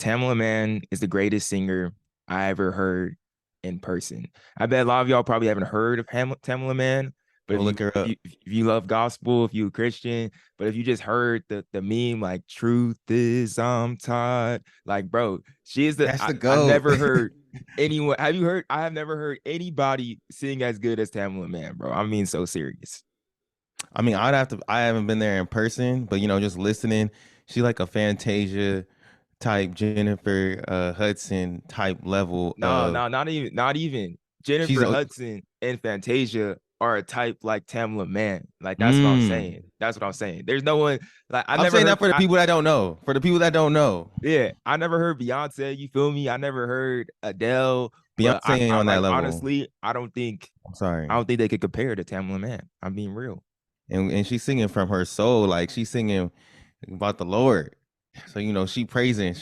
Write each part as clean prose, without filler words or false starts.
Tamela Mann is the greatest singer I ever heard in person. I bet a lot of y'all probably haven't heard of Tamela Mann, but Go look her up. if you love gospel, if you're a Christian, but if you just heard the meme like "Truth is I'm tired," like bro, she is the That's the I GOAT. never heard anyone. Have you heard? I have never heard anybody sing as good as Tamela Mann, bro. I mean, so serious. I mean, I haven't been there in person, but just listening, she like a Fantasia type, Jennifer Hudson type level No, of no, not even. she's Jennifer a Hudson and Fantasia are a type like Tamela Mann. Like that's what I'm saying. mm. That's what I'm saying. There's no one like I I'm never saying that heard. for the people that don't know. For the people that don't know. Yeah, I never heard Beyonce. You feel me? I never heard Adele. But Beyonce ain't I on that like level. honestly, I'm sorry. I don't think they could compare to Tamela Mann. I'm being real. And she's singing from her soul, like she's singing about the Lord. So she praising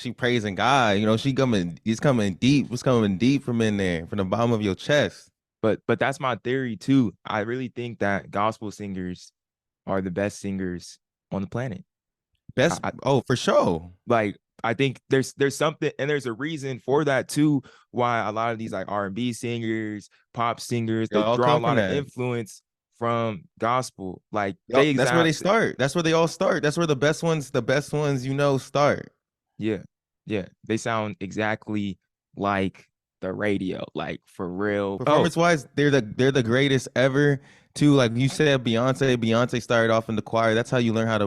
God. It's coming deep. It's coming deep from in there, from the bottom of your chest. But that's my theory too. I really think that gospel singers are the best singers on the planet. Best, oh, for sure. Like I think there's something and there's a reason for that too. Why a lot of these like R&B singers, pop singers, They they all draw a come from lot of that. influence from gospel. Like Yup, they that's where they exact start. That's where they all start. That's where the best ones, start. yeah, yeah. They sound exactly like the radio, like for real. Oh, Performance wise, they're the greatest ever. Too, like you said, Beyonce started off in the choir. That's how you learn how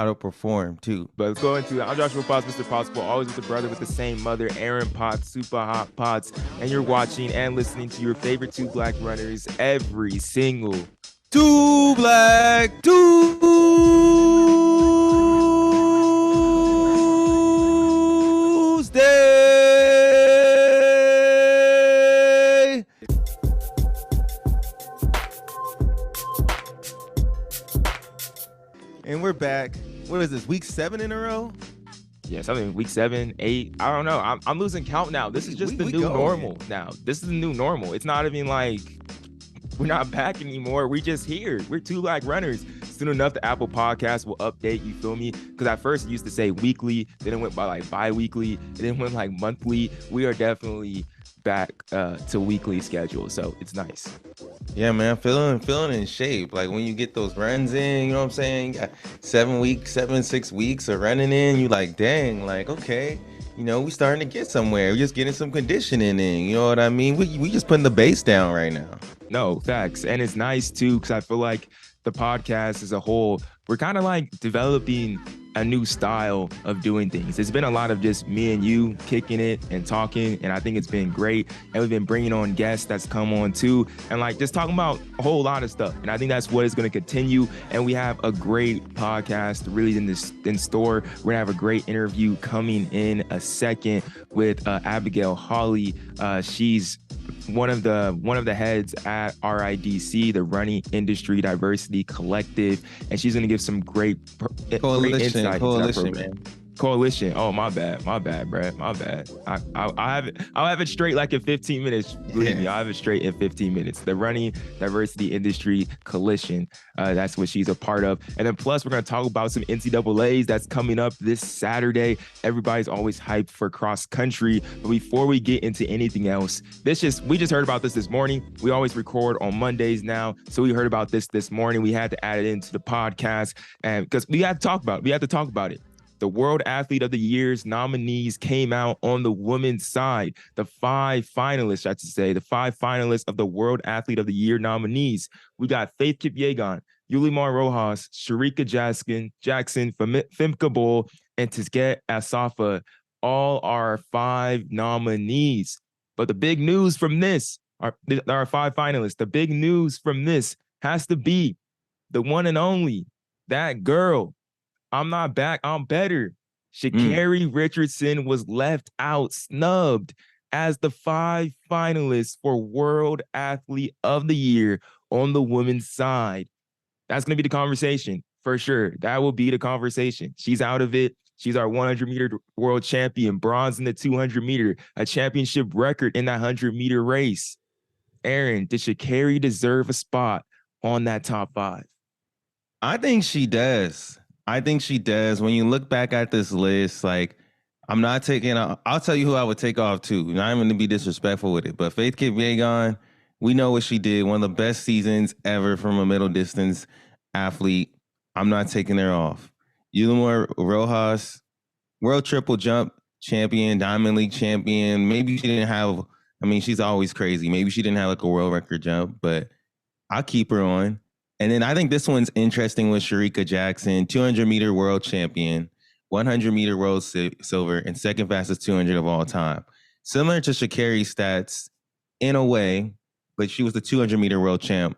to perform too. but let's go into it. I'm Joshua Potts, Mr. Possible, always with the brother with the same mother, Aaron Potts, Super Hot Potts, and you're watching and listening to your favorite two black runners every single Two Black Tuesday. And we're back. What is this? Week 7 in a row? yeah, something week 7, 8. I don't know. I'm losing count now. This is just the new normal now. This is the new normal. It's not even like we're not back anymore. We just here. We're two black runners. Soon enough, the Apple Podcast will update. You feel me? Because at first it used to say weekly, then it went by like bi-weekly, and then went like monthly. We are definitely back to weekly schedule, so it's nice. Yeah, man, feeling in shape. Like when you get those runs in, you know what I'm saying? You got 6 weeks of running in. You like, dang, like okay, we starting to get somewhere. We're just getting some conditioning in. You know what I mean? We just putting the base down right now. No, facts, and it's nice too because I feel like the podcast as a whole, we're kind of like developing a new style of doing things. It's been a lot of just me and you kicking it and talking, and I think it's been great. And we've been bringing on guests that's come on too, and like just talking about a whole lot of stuff. And I think that's what is going to continue. And we have a great podcast really in store. We're gonna have a great interview coming in a second with Abigail Hollie. She's one of the heads at RIDC, the Running Industry Diversity Collective, and she's going to give some great insight into that program. Man. Coalition. Oh, my bad, bro. My bad. I'll have it straight like in 15 minutes. Believe me, I'll have it straight in 15 minutes. The Running Diversity Industry Coalition. That's what she's a part of. And then plus we're going to talk about some NCAAs that's coming up this Saturday. Everybody's always hyped for cross country. But before we get into anything else, we just heard about this morning. We always record on Mondays now. So we heard about this morning. We had to add it into the podcast and because we had to talk about it. The World Athlete of the Year's nominees came out on the women's side. The 5 finalists of the World Athlete of the Year nominees. We got Faith Kipyegon, Yulimar Rojas, Sharika Jackson, Femke Bol, and Tizket Asafa. All are 5 nominees. But the big news from this, there are 5 finalists. The big news from this has to be the one and only, that girl. I'm not back. I'm better. Sha'Carri Richardson was left out, snubbed as the 5 finalists for World Athlete of the Year on the women's side. That's going to be the conversation for sure. That will be the conversation. She's out of it. She's our 100-meter world champion, bronze in the 200-meter, a championship record in that 100-meter race. Aaron, did Sha'Carri deserve a spot on that top 5? I think she does. When you look back at this list, like I'm not taking off. I'll tell you who I would take off too. Not even to be disrespectful with it, but Faith Kipyegon, we know what she did. One of the best seasons ever from a middle distance athlete. I'm not taking her off. Yulimar Rojas, world triple jump champion, Diamond League champion. Maybe she didn't have, I mean, she's always crazy. Maybe she didn't have like a world record jump, but I'll keep her on. And then I think this one's interesting with Sharika Jackson, 200-meter world champion, 100-meter world silver, and second fastest 200 of all time. Similar to Sha'Carri's stats in a way, but she was the 200-meter world champ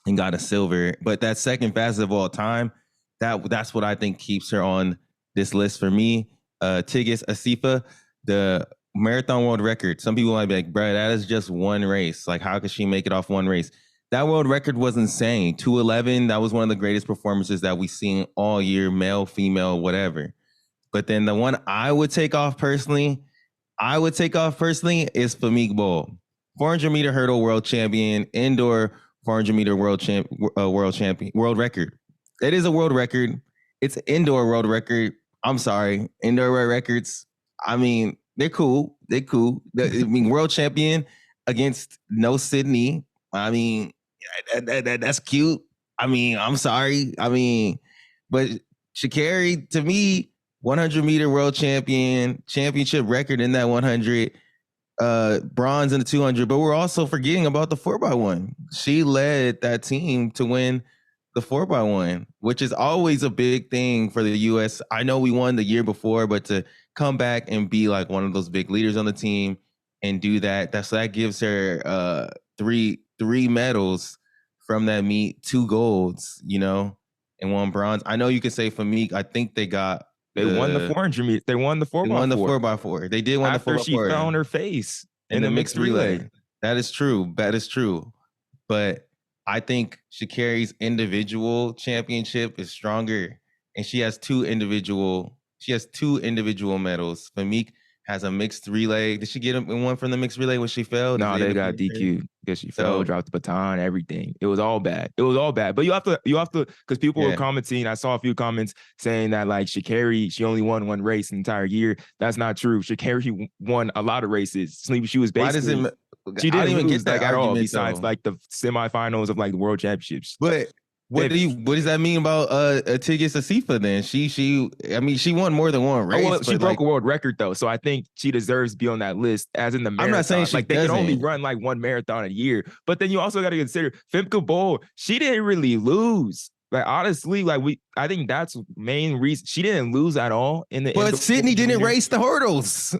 and got a silver. But that second fastest of all time, that's what I think keeps her on this list for me. Tigis Asifa, the marathon world record. Some people might be like, bro, that is just one race. Like, how could she make it off one race? That world record was insane. 2:11, that was one of the greatest performances that we've seen all year, male, female, whatever. But then the one I would take off personally is Famke Bol. 400-meter hurdle world champion, indoor 400-meter world champion, world record. It is a world record. It's an indoor world record. I'm sorry, indoor world records. I mean, they're cool. World champion against no Sydney. I mean, that's cute. I mean, I'm sorry. I mean, but Sha'Carri, to me, 100-meter world championship record in that 100, bronze in the 200. But we're also forgetting about the 4x1. She led that team to win the 4x1, which is always a big thing for the U.S. I know we won the year before, but to come back and be like one of those big leaders on the team and do that, that gives her three medals from that meet, 2 golds, and 1 bronze. I know you could say Famke, I think they won the 400 meter. They won the 4x4. They won the 4x4. They did win the 4x4. After she fell on her face in the mixed relay. That is true. But I think Sha'Carri's individual championship is stronger, and she has 2 individual medals. Famke has a mixed relay. Did she get one from the mixed relay when she fell? No, they got DQ because she fell, dropped the baton, everything. It was all bad. But you have to, because people were commenting. I saw a few comments saying that like Sha'Carri, she only won 1 race the entire year. That's not true. Sha'Carri won a lot of races. She was basically. She didn't even get that at all. Besides like the semifinals of like the World Championships. But what does that mean about Tigis Asifa then? She won more than 1 race. Well, she broke a world record though, so I think she deserves to be on that list. As in the marathon, I'm not saying they can only run like 1 marathon a year. But then you also got to consider Famke Bol. She didn't really lose. Like honestly, I think that's the main reason she didn't lose at all in the. But Sydney didn't race the hurdles.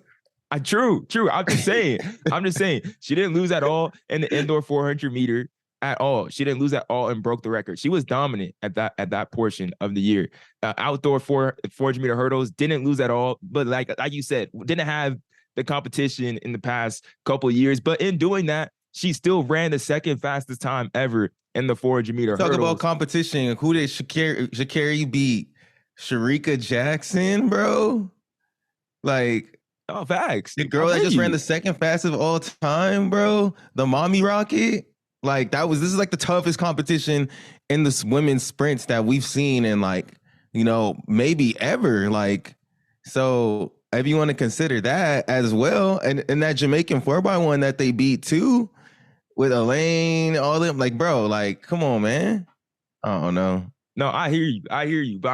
True. I'm just saying she didn't lose at all in the indoor 400-meter. At all. She didn't lose at all and broke the record. She was dominant at that portion of the year. Outdoor 400-meter hurdles, didn't lose at all. But like you said, didn't have the competition in the past couple of years. But in doing that, she still ran the second fastest time ever in the 400-meter hurdles. Talk about competition. Who did Sha'Carri beat? Sharika Jackson, bro? Like, oh, facts. The girl that just ran the second fastest of all time, bro. The mommy rocket. Like this is like the toughest competition in the women's sprints that we've seen in like, maybe ever. Like, so if you want to consider that as well, and that Jamaican 4x1 that they beat too, with Elaine, all them, like, bro, like, come on, man. I don't know. No, I hear you, but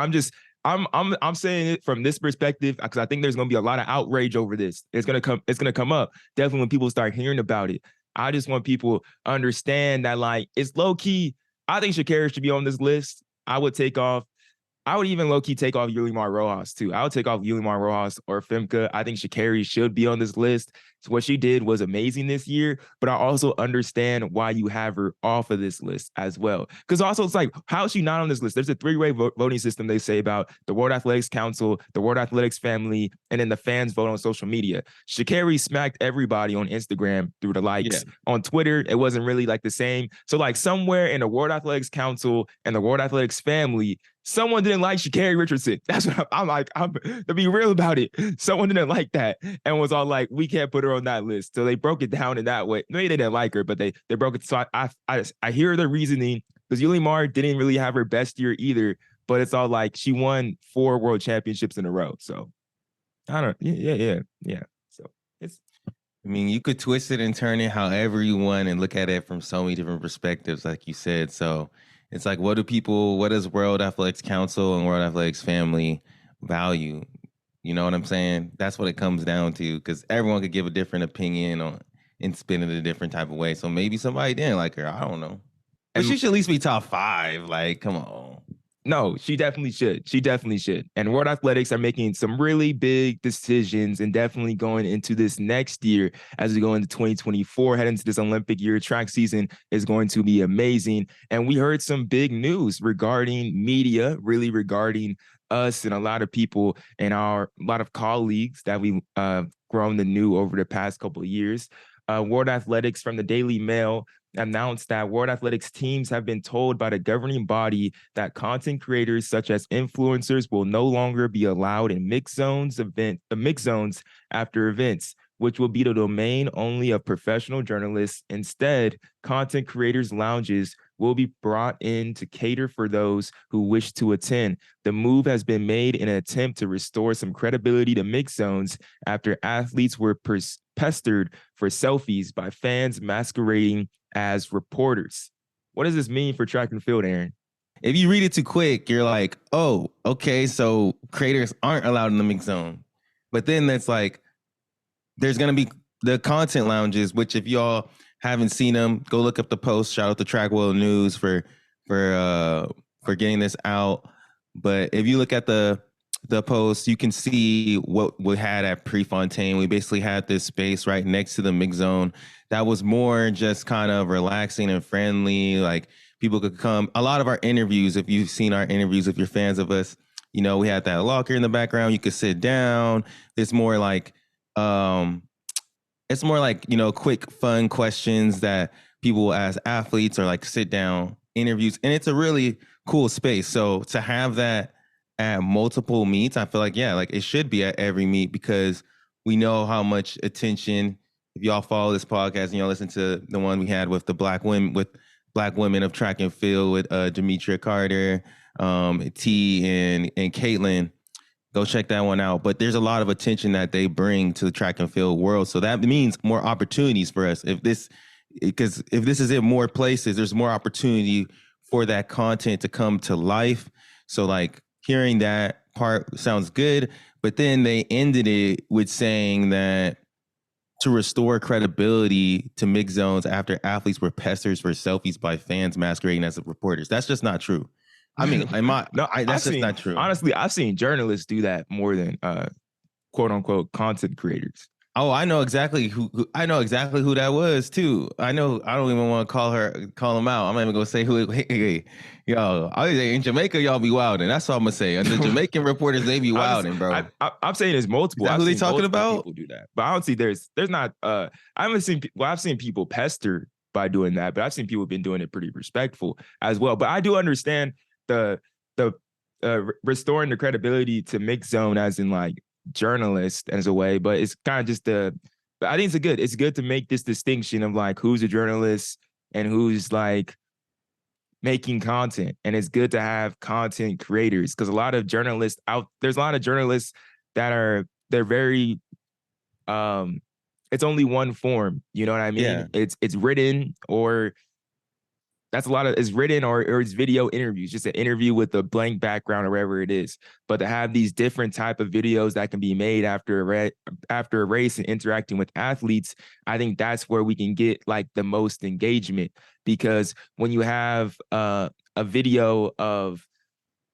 I'm saying it from this perspective because I think there's gonna be a lot of outrage over this. It's gonna come up definitely when people start hearing about it. I just want people to understand that, like, it's low key. I think Sha'Carri should be on this list. I would even low key take off Yulimar Rojas too. I would take off Yulimar Rojas or Famke. I think Sha'Carri should be on this list. So what she did was amazing this year, but I also understand why you have her off of this list as well. Because also it's like, how is she not on this list? There's a 3-way voting system they say about the World Athletics Council, the World Athletics family, and then the fans vote on social media. Sha'Carri smacked everybody on Instagram through the likes. Yeah. On Twitter, it wasn't really like the same. So like somewhere in the World Athletics Council and the World Athletics family, someone didn't like Sha'Carri Richardson. That's what I'm like. To be real about it, someone didn't like that and was all like, we can't put her on that list. So they broke it down in that way. Maybe they didn't like her, but they broke it. So I hear the reasoning because Yulimar didn't really have her best year either. But it's all like she won 4 world championships in a row. So I don't. Yeah. So it's. I mean, you could twist it and turn it however you want and look at it from so many different perspectives, like you said. So it's like, what does World Athletics Council and World Athletics family value? You know what I'm saying? That's what it comes down to, because everyone could give a different opinion on and spin it a different type of way. So maybe somebody didn't like her. I don't know. But she should at least be top 5. Like, come on. No, she definitely should. She definitely should. And World Athletics are making some really big decisions and definitely going into this next year as we go into 2024, head into this Olympic year. Track season is going to be amazing. And we heard some big news regarding media, really regarding us and a lot of people and a lot of colleagues that we've grown to know over the past couple of years. World Athletics from the Daily Mail announced that World Athletics teams have been told by the governing body that content creators such as influencers will no longer be allowed in mixed zones after events, which will be the domain only of professional journalists. Instead, content creators lounges will be brought in to cater for those who wish to attend. The move has been made in an attempt to restore some credibility to mixed zones after athletes were pestered for selfies by fans masquerading as reporters. What does this mean for track and field, Aaron? If you read it too quick, you're like, oh, okay, so creators aren't allowed in the mix zone. But then that's like, there's going to be the content lounges, which if y'all haven't seen them, go look up the post. Shout out to Track World News for getting this out. But if you look at the post, you can see what we had at Prefontaine. We basically had this space right next to the mix zone that was more just kind of relaxing and friendly. Like people could come. A lot of our interviews, if you've seen our interviews, if you're fans of us, you know, we had that locker in the background. You could sit down. It's more like, you know, quick, fun questions that people will ask athletes, or like sit down interviews. And it's a really cool space. So to have that at multiple meets, I feel like, yeah, like it should be at every meet, because we know how much attention, if y'all follow this podcast and y'all listen to the one we had with the black women of track and field with Demetria Carter, T and Caitlin, go check that one out. But there's a lot of attention that they bring to the track and field world. So that means more opportunities for us. Because if this is in more places, there's more opportunity for that content to come to life. So like hearing that part sounds good, but then they ended it with saying that to restore credibility to mixed zones after athletes were pestered for selfies by fans masquerading as reporters. That's just not true. I mean, that's just not true. Honestly, I've seen journalists do that more than quote unquote content creators. Oh, I know exactly who that was too. I don't even want to call him out. I'm not even gonna say who. Hey, yo, I say in Jamaica, y'all be wilding. That's all I'm gonna say. And the Jamaican reporters, they be wilding, bro. I'm saying there's multiple. Is that who they talking about? People do that, but I don't see there's not. I haven't seen. Well, I've seen people pestered by doing that, but I've seen people been doing it pretty respectful as well. But I do understand the restoring the credibility to mixed zone as in like journalist as a way, but it's kind of just I think it's good to make this distinction of like who's a journalist and who's like making content. And it's good to have content creators, because there's a lot of journalists that they're very it's only one form, you know what I mean? Yeah. It's written, or it's written or it's video interviews, just an interview with a blank background or wherever it is. But to have these different type of videos that can be made after a race and interacting with athletes, I think that's where we can get like the most engagement. Because when you have a video of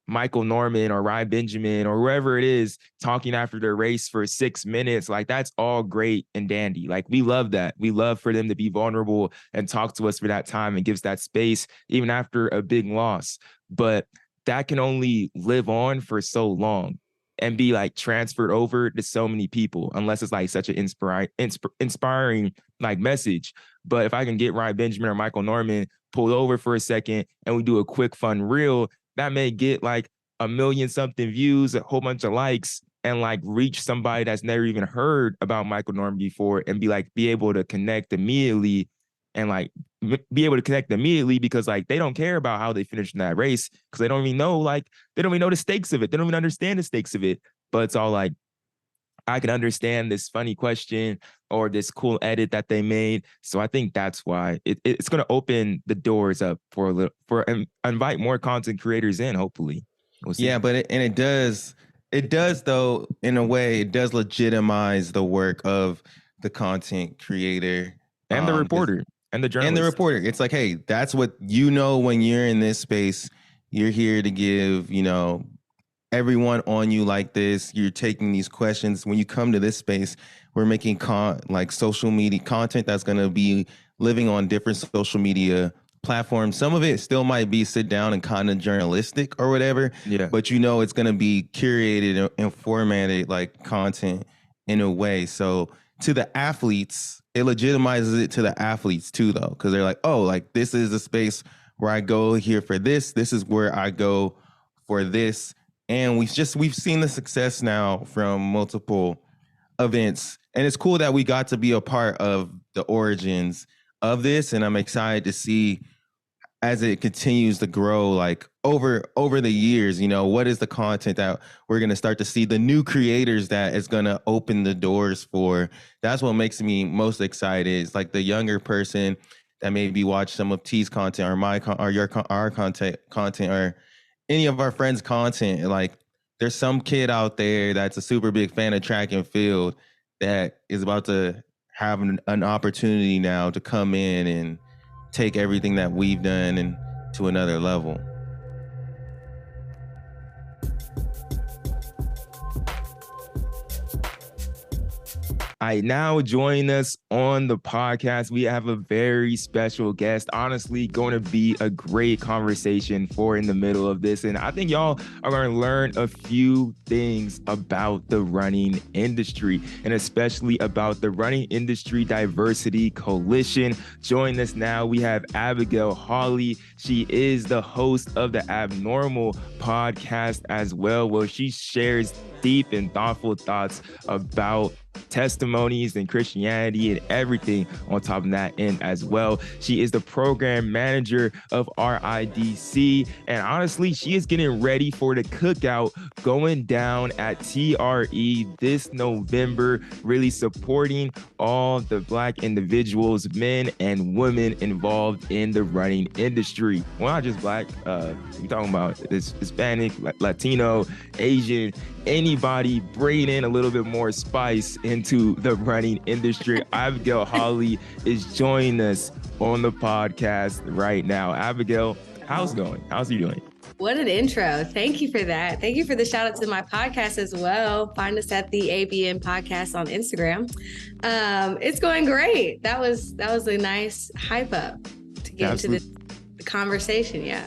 Michael Norman or Ryan Benjamin or whoever it is talking after their race for 6 minutes, like that's all great and dandy. Like we love that. We love for them to be vulnerable and talk to us for that time and gives that space even after a big loss. But that can only live on for so long and be like transferred over to so many people, unless it's like such an inspiring like message. But if I can get Ryan Benjamin or Michael Norman pulled over for a second and we do a quick fun reel, that may get like 1 million something views, a whole bunch of likes, and like reach somebody that's never even heard about Michael Norman before, and be able to connect immediately, and like be able to connect immediately because like they don't care about how they finished in that race, because they don't even know the stakes of it. They don't even understand the stakes of it. But it's all like I can understand this funny question or this cool edit that they made. So I think that's why it's going to open the doors up for a little, invite more content creators in. Hopefully, we'll see. Yeah, but it does though, in a way, it does legitimize the work of the content creator And the reporter and the journalist. and the reporter. It's like, hey, that's what you know when you're in this space. You're here to give, everyone on you like this. You're taking these questions. When you come to this space, we're making like social media content that's going to be living on different social media platforms. Some of it still might be sit down and kind of journalistic or whatever. Yeah. But it's going to be curated and formatted like content in a way. So to the athletes, it legitimizes it to the athletes too, though, because they're like, oh, like this is a space where I go here for this. This is where I go for this. And we've seen the success now from multiple events. And it's cool that we got to be a part of the origins of this. And I'm excited to see as it continues to grow, like over the years, what is the content that we're going to start to see, the new creators that is going to open the doors for. That's what makes me most excited. It's like the younger person that maybe watch some of T's content or our content or any of our friends' content. Like there's some kid out there that's a super big fan of track and field that is about to have an opportunity now to come in and take everything that we've done and to another level. Now joining us on the podcast, we have a very special guest. Honestly, going to be a great conversation for in the middle of this. And I think y'all are going to learn a few things about the running industry, and especially about the Running Industry Diversity Collation. Joining us now, we have Abigail Hollie. She is the host of the Abnormal podcast as well, where she shares deep and thoughtful thoughts about testimonies and Christianity and everything on top of that end as well. She is the program manager of RIDC, and honestly, she is getting ready for the cookout going down at TRE this November, really supporting all the Black individuals, men and women involved in the running industry. Well, not just Black, we're talking about Hispanic, Latino, Asian, anybody bringing in a little bit more spice into the running industry. Abigail Hollie is joining us on the podcast right now. Abigail, how's it going? How's you doing? What an intro. Thank you for that. Thank you for the shout out to my podcast as well. Find us at the ABN podcast on Instagram. It's going great. That was a nice hype up to get into the conversation. Yeah.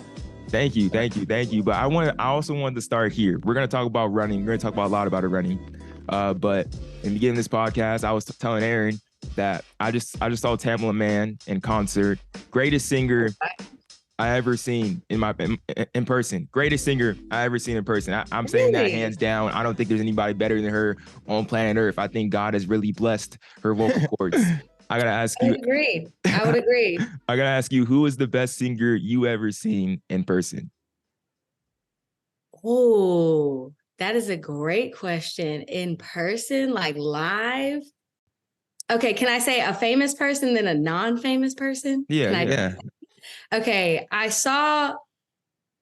Thank you. But I also wanted to start here. We're going to talk about running. We're going to talk about a lot about it running. But in the beginning of this podcast, I was telling Aaron that I just saw Tamela Mann in concert. Greatest singer I ever seen in person. Greatest singer I ever seen in person. I'm saying that hands down. I don't think there's anybody better than her on planet Earth. I think God has really blessed her vocal cords. I gotta ask you. I would agree. I gotta ask you, who is the best singer you ever seen in person? Oh, that is a great question. In person, like live? Okay, can I say a famous person then a non-famous person? Yeah. Okay, I saw,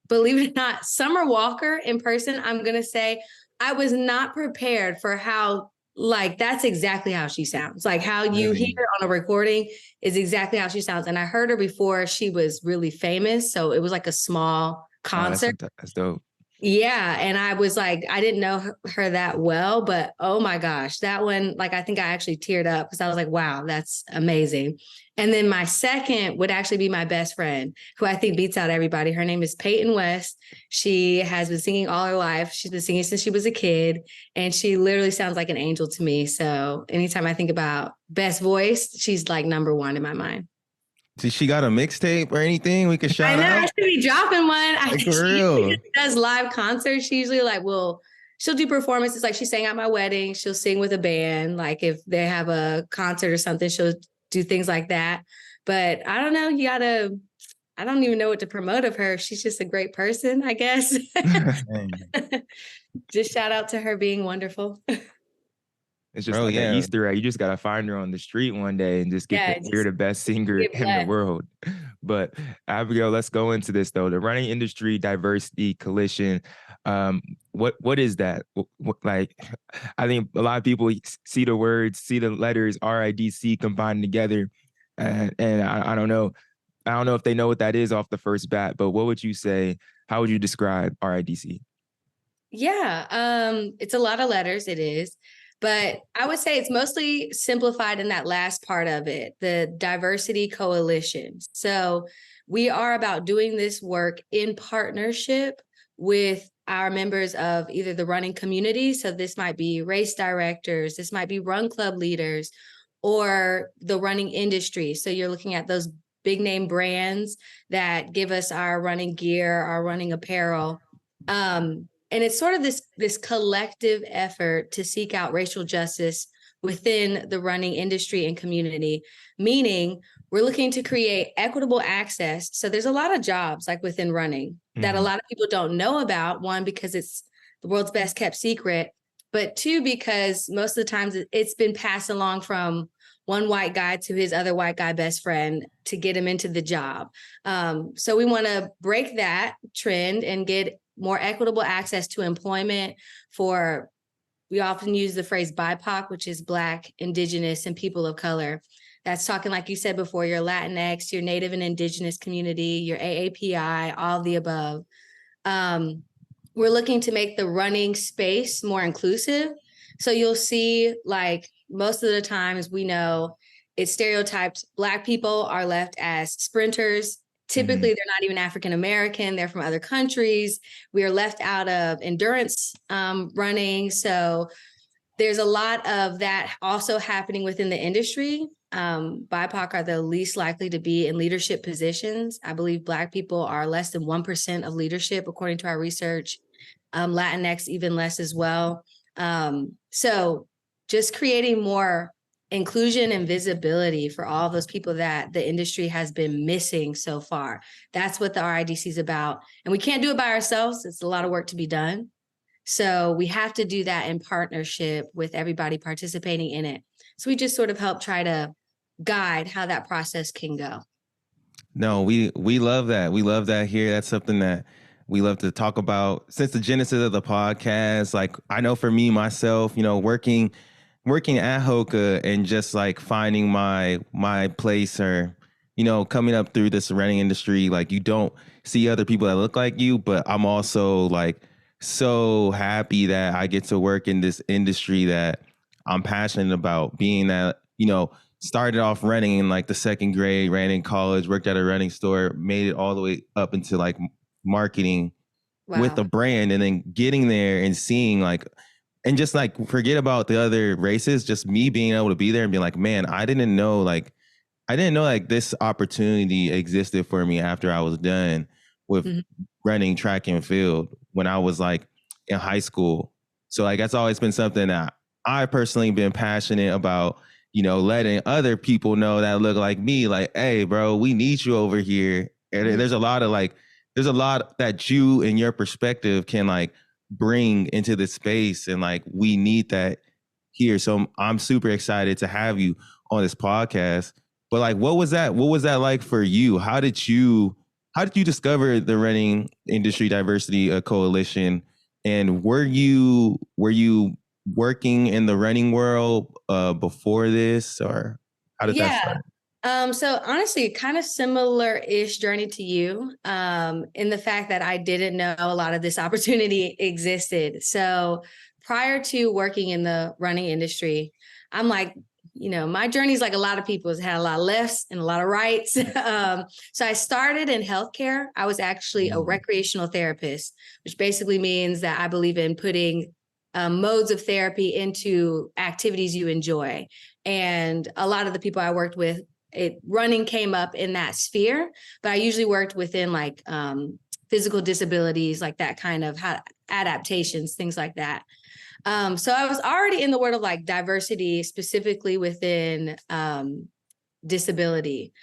believe it or not, Summer Walker in person. I'm gonna say I was not prepared for how, like, that's exactly how she sounds. Like how you hear her on a recording is exactly how she sounds. And I heard her before she was really famous. So it was like a small concert. Oh, that's dope. Yeah. And I was like, I didn't know her that well, but oh my gosh, that one, like, I think I actually teared up because I was like, wow, that's amazing. And then my second would actually be my best friend, who I think beats out everybody. Her name is Peyton West. She has been singing all her life. She's been singing since she was a kid, and she literally sounds like an angel to me. So anytime I think about best voice, she's like number one in my mind. Did she got a mixtape or anything we could shout out? I should be dropping one. Like, for real. She does live concerts. She usually she'll do performances. Like she sang at my wedding. She'll sing with a band. Like if they have a concert or something, she'll do things like that. But I don't know. I don't even know what to promote of her. She's just a great person, I guess. Just shout out to her being wonderful. It's just Bro, like an yeah. Easter egg. You just gotta find her on the street one day and just get Yeah, to hear just the best singer get in the blessed. world. But Abigail, let's go into this though. The Running Industry Diversity Collation. What is that? Like, I think a lot of people see the words, see the letters RIDC combined together, and I don't know. I don't know if they know what that is off the first bat, but what would you say? How would you describe RIDC? Yeah, it's a lot of letters, it is. But I would say it's mostly simplified in that last part of it, the diversity coalition. So we are about doing this work in partnership with our members of either the running community. So this might be race directors, this might be run club leaders, or the running industry. So you're looking at those big name brands that give us our running gear, our running apparel. And it's sort of this collective effort to seek out racial justice within the running industry and community, meaning we're looking to create equitable access. So there's a lot of jobs like within running that a lot of people don't know about. One, because it's the world's best kept secret, but two, because most of the times it's been passed along from one white guy to his other white guy best friend to get him into the job. So we want to break that trend and get more equitable access to employment for, we often use the phrase BIPOC, which is Black, Indigenous, and people of color. That's talking, like you said before, your Latinx, your Native and Indigenous community, your AAPI, all the above. We're looking to make the running space more inclusive. So you'll see, like, most of the times we know it's stereotyped. Black people are left as sprinters. Typically, they're not even African American. They're from other countries. We are left out of endurance running. So there's a lot of that also happening within the industry. BIPOC are the least likely to be in leadership positions. I believe Black people are less than 1% of leadership, according to our research. Latinx, even less as well. So just creating more inclusion and visibility for all those people that the industry has been missing so far. That's what the RIDC is about. And we can't do it by ourselves. It's a lot of work to be done. So we have to do that in partnership with everybody participating in it. So we just sort of help try to guide how that process can go. No, we love that. We love that here. That's something that we love to talk about since the genesis of the podcast. Like, I know for me, myself, working at Hoka and just like finding my place, or, coming up through this running industry, like, you don't see other people that look like you, but I'm also like so happy that I get to work in this industry that I'm passionate about. Being that, started off running in like the second grade, ran in college, worked at a running store, made it all the way up into like marketing with a brand, and then getting there and seeing like, and just like forget about the other races, just me being able to be there and being like, man, I didn't know like this opportunity existed for me after I was done with running track and field when I was like in high school. So like, that's always been something that I personally been passionate about, letting other people know that look like me, like, hey, bro, we need you over here. And there's a lot that you and your perspective can like bring into the space, and like we need that here. So I'm super excited to have you on this podcast. But like, what was that like for you? How did you discover the Running Industry Diversity Coalition? And were you working in the running world before this, or how did that start? So honestly, kind of similar-ish journey to you, in the fact that I didn't know a lot of this opportunity existed. So prior to working in the running industry, I'm like, my journey is like a lot of people's, had a lot of lefts and a lot of rights. So I started in healthcare. I was actually a recreational therapist, which basically means that I believe in putting modes of therapy into activities you enjoy. And a lot of the people I worked with, running came up in that sphere, but I usually worked within like physical disabilities, like that kind of adaptations, things like that. So I was already in the world of like diversity, specifically within disability.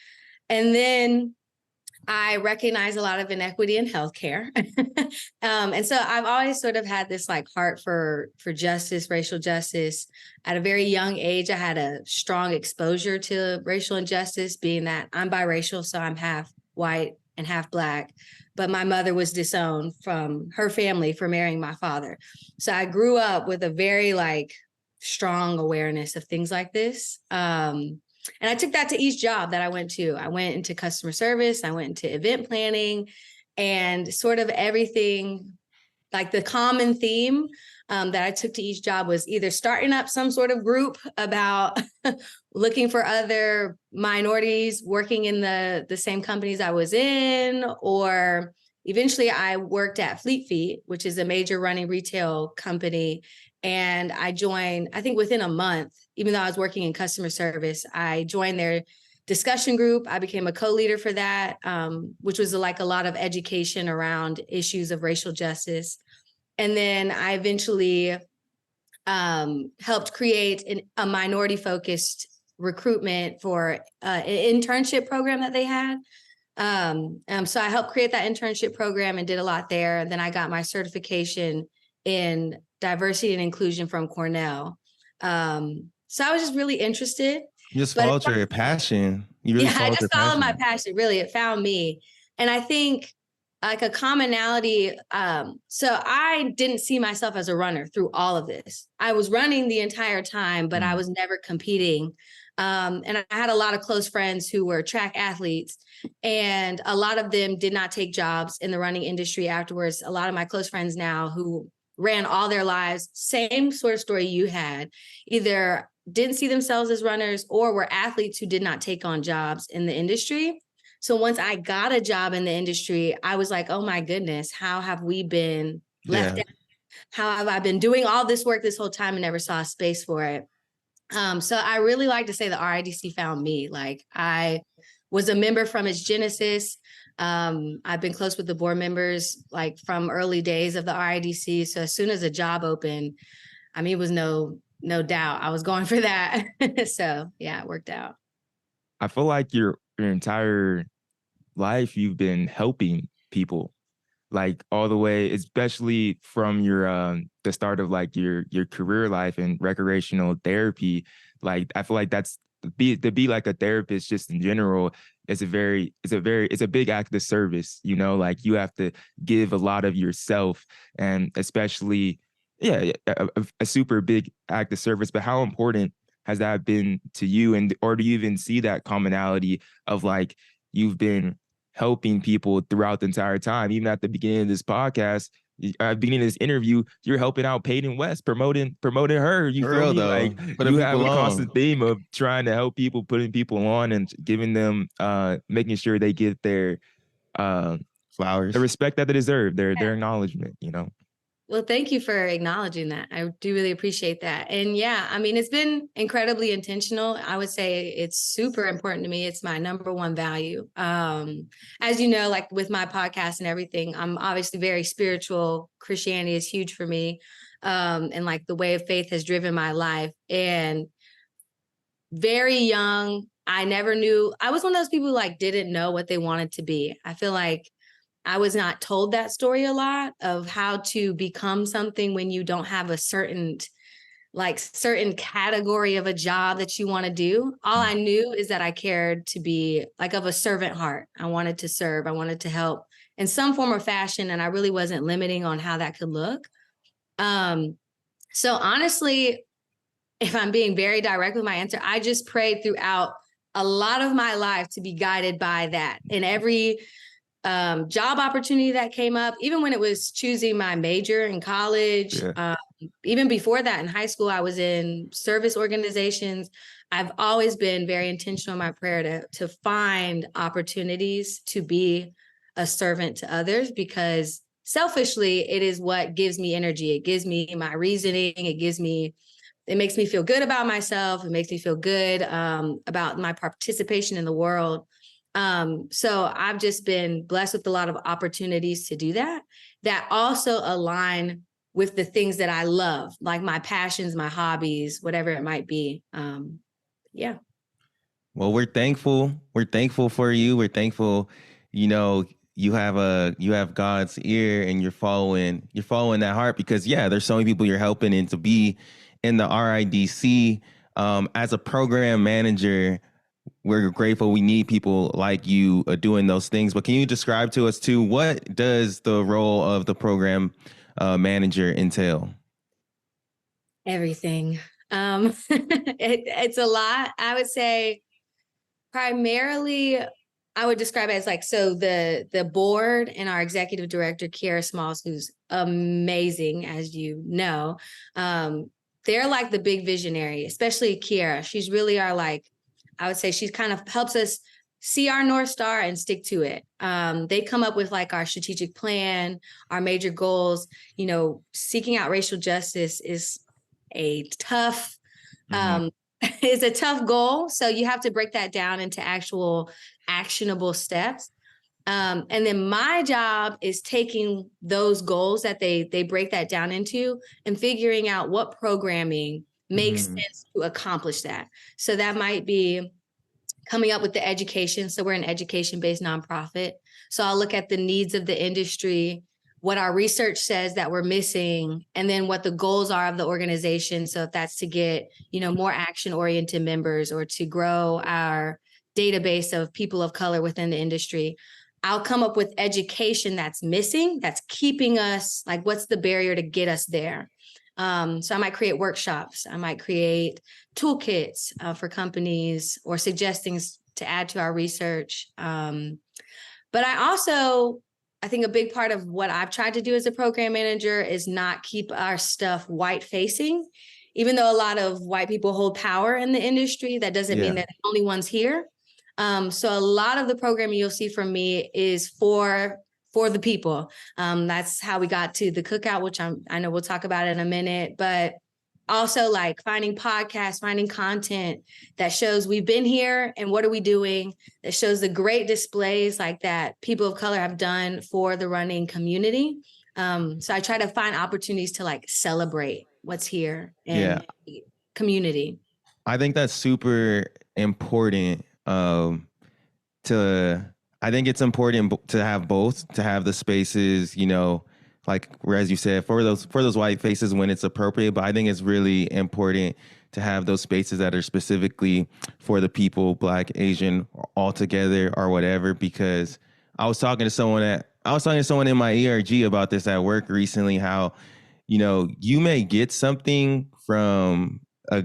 And then I recognize a lot of inequity in healthcare. And so I've always sort of had this like heart for justice, racial justice. At a very young age, I had a strong exposure to racial injustice, being that I'm biracial, so I'm half white and half Black. But my mother was disowned from her family for marrying my father. So I grew up with a very like strong awareness of things like this. And I took that to each job that I went to. I went into customer service, I went into event planning, and sort of everything, like the common theme that I took to each job was either starting up some sort of group about looking for other minorities working in the same companies I was in, or eventually I worked at Fleet Feet, which is a major running retail company. And I joined, I think within a month, even though I was working in customer service, I joined their discussion group. I became a co-leader for that, which was like a lot of education around issues of racial justice. And then I eventually helped create a minority-focused recruitment for an internship program that they had. So I helped create that internship program and did a lot there. And then I got my certification in diversity and inclusion from Cornell. So I was just really interested. You just followed your passion. You really I just followed my passion. Really, it found me. And I think like a commonality. So I didn't see myself as a runner through all of this. I was running the entire time, but I was never competing. And I had a lot of close friends who were track athletes, and a lot of them did not take jobs in the running industry afterwards. A lot of my close friends now who ran all their lives, same sort of story you had, either didn't see themselves as runners or were athletes who did not take on jobs in the industry. So once I got a job in the industry, I was like, oh my goodness, how have we been left out? How have I been doing all this work this whole time and never saw a space for it? So I really like to say the RIDC found me. Like I was a member from its genesis. I've been close with the board members like from early days of the RIDC. So as soon as a job opened, I mean, it was no doubt I was going for that. So yeah, it worked out. I feel like your entire life you've been helping people, like all the way, especially from your the start of like your career life in recreational therapy. Like I feel like that's to be like a therapist just in general. It's a big act of service, you know, like you have to give a lot of yourself, and especially, a super big act of service. But how important has that been to you? And or do you even see that commonality of like you've been helping people throughout the entire time? Even at the beginning of this podcast, beginning of this interview, you're helping out Peyton West, promoting her. You feel me? Like you have a constant theme of trying to help people, putting people on, and giving them, making sure they get their flowers, the respect that they deserve, their acknowledgement. You know. Well, thank you for acknowledging that. I do really appreciate that. And yeah, I mean, it's been incredibly intentional. I would say it's super important to me. It's my number one value. As you know, like with my podcast and everything, I'm obviously very spiritual. Christianity is huge for me. And like the way of faith has driven my life. And very young, I never knew. I was one of those people who like didn't know what they wanted to be. I feel like I was not told that story a lot of how to become something when you don't have a certain category of a job that you want to do. All I knew is that I cared to be like of a servant heart. I wanted to serve. I wanted to help in some form or fashion. And I really wasn't limiting on how that could look. So honestly, if I'm being very direct with my answer, I just prayed throughout a lot of my life to be guided by that. In every job opportunity that came up, even when it was choosing my major in college, even before that in high school, I was in service organizations. I've always been very intentional in my prayer to find opportunities to be a servant to others, because selfishly, it is what gives me energy. It gives me my reasoning. It makes me feel good about myself. It makes me feel good about my participation in the world. So I've just been blessed with a lot of opportunities to do that also align with the things that I love, like my passions, my hobbies, whatever it might be. Yeah. Well, we're thankful. We're thankful for you. We're thankful you know, you have God's ear and you're following that heart, because there's so many people you're helping, and to be in the RIDC as a program manager, we're grateful. We need people like you doing those things. But can you describe to us too, what does the role of the program manager entail? Everything. It's a lot. I would say primarily I would describe it as like, so the board and our executive director, Kiara Smalls, who's amazing, as you know, they're like the big visionary, especially Kiara. She's really our, like, I would say she kind of helps us see our North Star and stick to it. They come up with like our strategic plan, our major goals. You know, seeking out racial justice is a tough, is a tough goal. So you have to break that down into actual actionable steps. And then my job is taking those goals that they break that down into and figuring out what programming makes sense to accomplish that. So that might be coming up with the education. So we're an education-based nonprofit. So I'll look at the needs of the industry, what our research says that we're missing, and then what the goals are of the organization. So if that's to get, you know, more action-oriented members or to grow our database of people of color within the industry, I'll come up with education that's missing, that's keeping us, like, what's the barrier to get us there? So I might create workshops. I might create toolkits for companies or suggestions to add to our research. But I think a big part of what I've tried to do as a program manager is not keep our stuff white facing. Even though a lot of white people hold power in the industry, that doesn't mean they're the only ones here. So a lot of the programming you'll see from me is for the people. That's how we got to the Cookout, which I know we'll talk about in a minute, but also like finding podcasts, finding content that shows we've been here and what are we doing, that shows the great displays like that people of color have done for the running community. So I try to find opportunities to like celebrate what's here and community. I think that's super important. I think it's important to have both, to have the spaces, you know, like as you said, for those white faces when it's appropriate. But I think it's really important to have those spaces that are specifically for the people, Black, Asian, all together or whatever. Because I was talking to someone in my ERG about this at work recently, how, you know, you may get something from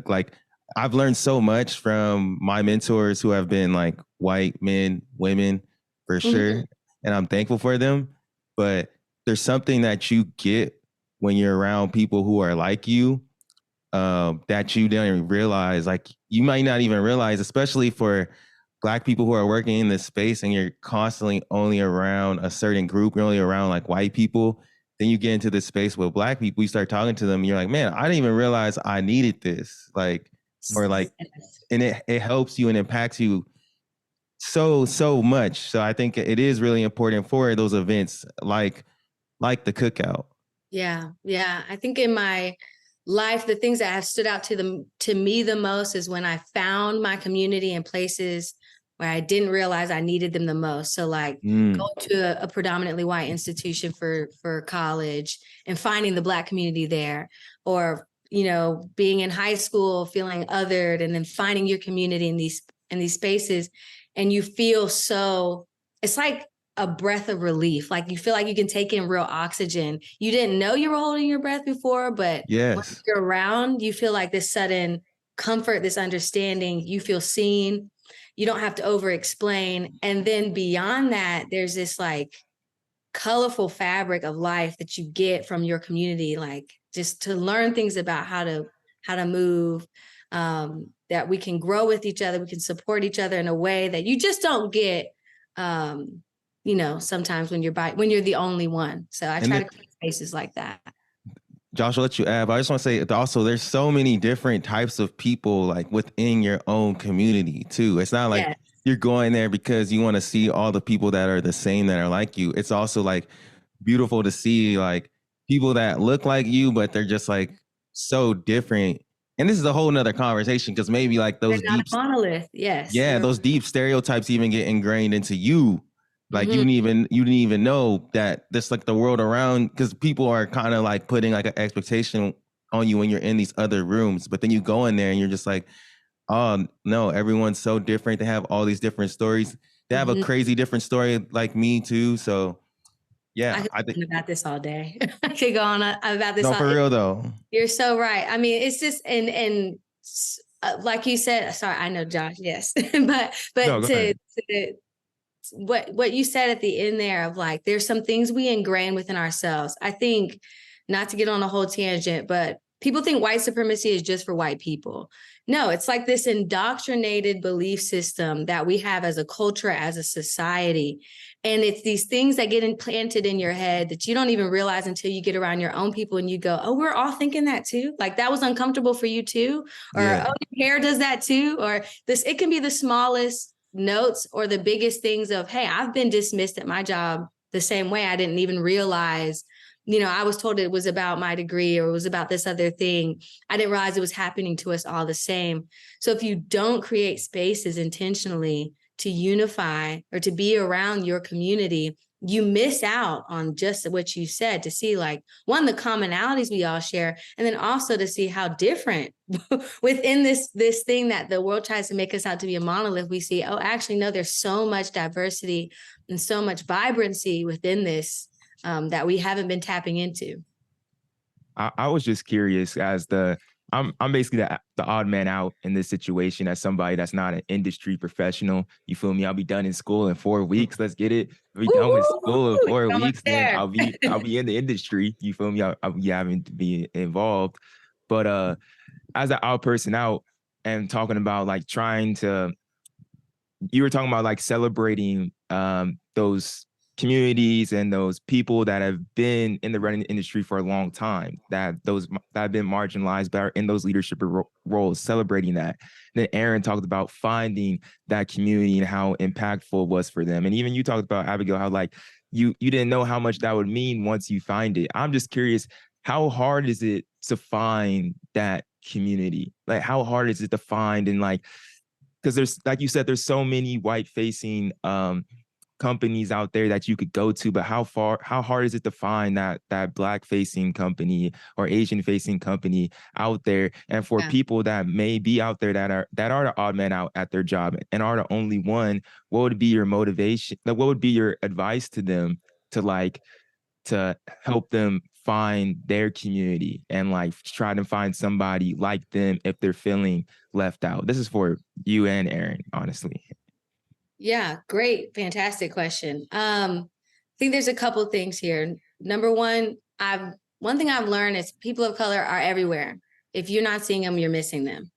like, I've learned so much from my mentors who have been like white men, women, for sure. And I'm thankful for them. But there's something that you get when you're around people who are like you, that you don't even realize. Like, you might not even realize, especially for Black people who are working in this space, and you're constantly only around a certain group, you're only around like white people. Then you get into this space with Black people, you start talking to them, and you're like, man, I didn't even realize I needed this. Like, or like, and it helps you and impacts you so much. So I think it is really important for those events like the Cookout. Yeah. I think in my life, the things that have stood out to me the most is when I found my community in places where I didn't realize I needed them the most. So like going to a predominantly white institution for college and finding the Black community there, or, you know, being in high school, feeling othered, and then finding your community in these spaces. And you feel so, it's like a breath of relief. Like you feel like you can take in real oxygen. You didn't know you were holding your breath before, but when you're around, you feel like this sudden comfort, this understanding. You feel seen. You don't have to over explain. And then beyond that, there's this like colorful fabric of life that you get from your community, like just to learn things about how to move, that we can grow with each other, we can support each other in a way that you just don't get, you know, sometimes when you're the only one. So I try to create spaces like that. Josh, I'll let you add, but I just want to say also there's so many different types of people like within your own community too. It's not like you're going there because you want to see all the people that are the same, that are like you. It's also like beautiful to see like people that look like you, but they're just like so different. And this is a whole nother conversation, because maybe like those deep monolith. Yes. Yeah, those deep stereotypes even get ingrained into you. Like you didn't even know that this like the world around, because people are kind of like putting like an expectation on you when you're in these other rooms, but then you go in there and you're just like, oh no, everyone's so different. They have all these different stories. They have a crazy different story like me too. So yeah, I could go on about this all day. I could go on about this. No, all for real though. You're so right. I mean, it's just and like you said. Sorry, I know, Josh. Yes, but No, go ahead. to what you said at the end there of like, there's some things we ingrain within ourselves. I think, not to get on a whole tangent, but people think white supremacy is just for white people. No, it's like this indoctrinated belief system that we have as a culture, as a society. And it's these things that get implanted in your head that you don't even realize until you get around your own people and you go, oh, we're all thinking that too. Like that was uncomfortable for you too. Or, oh, your hair does that too. Or this, it can be the smallest notes or the biggest things of, hey, I've been dismissed at my job the same way. I didn't even realize, I was told it was about my degree or it was about this other thing. I didn't realize it was happening to us all the same. So if you don't create spaces intentionally to unify or to be around your community, you miss out on just what you said, to see like one, the commonalities we all share, and then also to see how different within this thing that the world tries to make us out to be a monolith. We see, oh, actually, no, there's so much diversity and so much vibrancy within this that we haven't been tapping into. I was just curious I'm basically the odd man out in this situation as somebody that's not an industry professional. You feel me? I'll be done in school in 4 weeks. Let's get it. I'll be done with school in 4 weeks. Then I'll be in the industry. You feel me? I'll be having to be involved. But as an odd person out and talking about like you were talking about like celebrating those communities and those people that have been in the running industry for a long time, that have been marginalized but are in those leadership roles, celebrating that. And then Aaron talked about finding that community and how impactful it was for them. And even you talked about, Abigail, how like you didn't know how much that would mean once you find it. I'm just curious, how hard is it to find that community? Like how hard is it to find, and like, because there's, like you said, there's so many white facing companies out there that you could go to, but how hard is it to find that black facing company or Asian facing company out there? And for people that may be out there that are the odd man out at their job and are the only one, what would be your motivation? Like, what would be your advice to them to help them find their community and like try to find somebody like them if they're feeling left out? This is for you and Aaron, honestly. Yeah, great. Fantastic question. I think there's a couple of things here. Number one, one thing I've learned is people of color are everywhere. If you're not seeing them, you're missing them.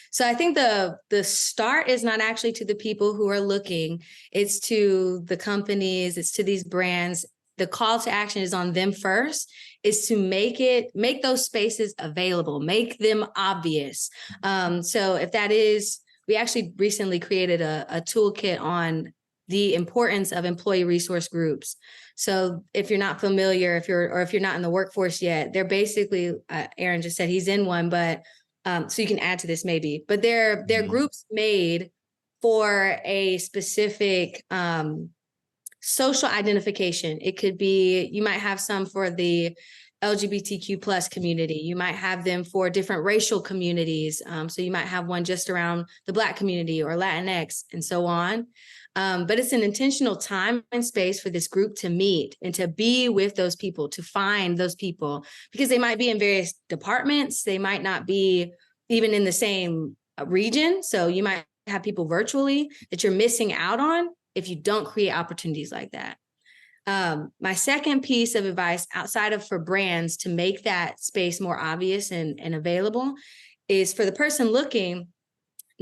So I think the start is not actually to the people who are looking, it's to the companies, it's to these brands. The call to action is on them first, is to make those spaces available, make them obvious. So if that is, we actually recently created a toolkit on the importance of employee resource groups. So if you're not familiar, if you're not in the workforce yet, they're basically, Aaron just said he's in one, but so you can add to this maybe, but they're groups made for a specific social identification. It could be, you might have some for the LGBTQ plus community. You might have them for different racial communities. So you might have one just around the Black community or Latinx and so on. But it's an intentional time and space for this group to meet and to be with those people, to find those people, because they might be in various departments. They might not be even in the same region. So you might have people virtually that you're missing out on if you don't create opportunities like that. My second piece of advice outside of for brands to make that space more obvious and available is for the person looking.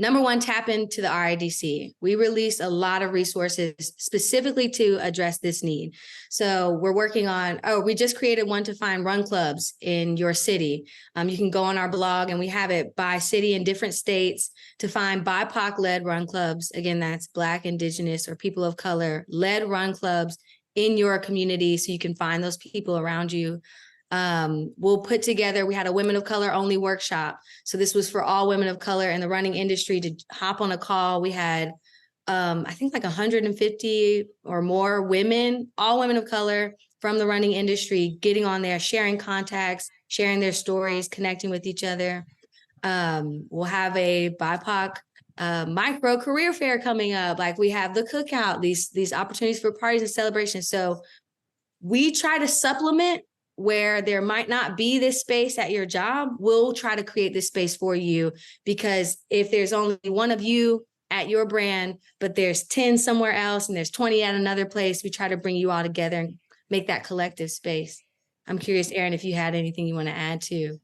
Number one, tap into the RIDC. We release a lot of resources specifically to address this need. So we're working on, we just created one to find run clubs in your city. You can go on our blog and we have it by city in different states to find BIPOC-led run clubs. Again, that's Black, Indigenous, or people of color led run clubs in your community so you can find those people around you. We'll put together, we had a women of color only workshop. So this was for all women of color in the running industry to hop on a call. We had I think like 150 or more women, all women of color from the running industry, getting on there, sharing contacts, sharing their stories, connecting with each other. We'll have a BIPOC micro career fair coming up. Like we have the Cookout, these opportunities for parties and celebrations. So we try to supplement where there might not be this space at your job. We'll try to create this space for you, because if there's only one of you at your brand, but there's 10 somewhere else and there's 20 at another place, we try to bring you all together and make that collective space. I'm curious, Aaron, if you had anything you want to add to.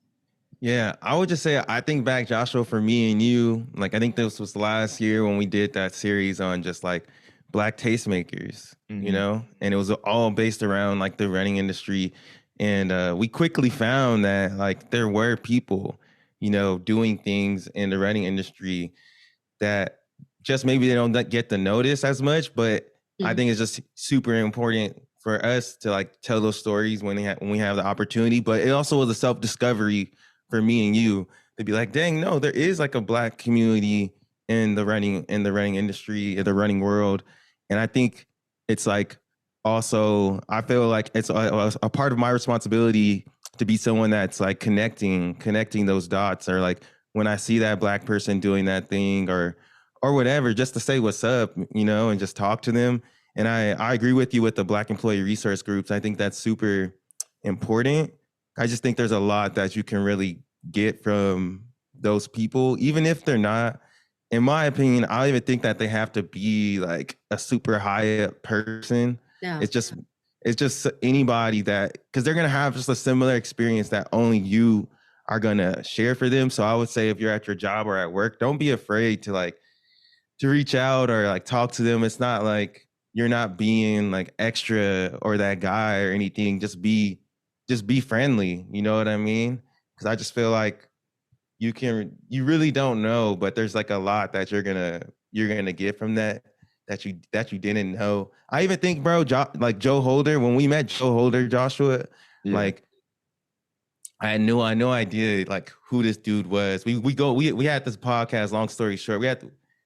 Yeah, I would just say, I think back, Joshua, for me and you, like, I think this was last year when we did that series on just like Black tastemakers, you know, and it was all based around like the running industry. And we quickly found that like there were people, you know, doing things in the running industry that just maybe they don't get the notice as much, but I think it's just super important for us to like tell those stories when we have the opportunity. But it also was a self-discovery for me and you to be like, dang, no, there is like a Black community in the running industry, in the running world. And I think it's like, also, I feel like it's a part of my responsibility to be someone that's like connecting those dots, or like when I see that Black person doing that thing or whatever, just to say what's up, you know, and just talk to them. And I agree with you with the Black employee resource groups. I think that's super important. I just think there's a lot that you can really get from those people, even if they're not, in my opinion, I don't even think that they have to be like a super high up person. No. It's just anybody that, because they're going to have just a similar experience that only you are going to share for them. So I would say if you're at your job or at work, don't be afraid to reach out or like talk to them. It's not like you're not being like extra or that guy or anything. Just be friendly. You know what I mean? Because I just feel like you really don't know, but there's like a lot that you're gonna get from that you didn't know. I even think, bro, like Joe Holder, when we met Joe Holder, Joshua, like I had no idea like who this dude was. We had this podcast, long story short,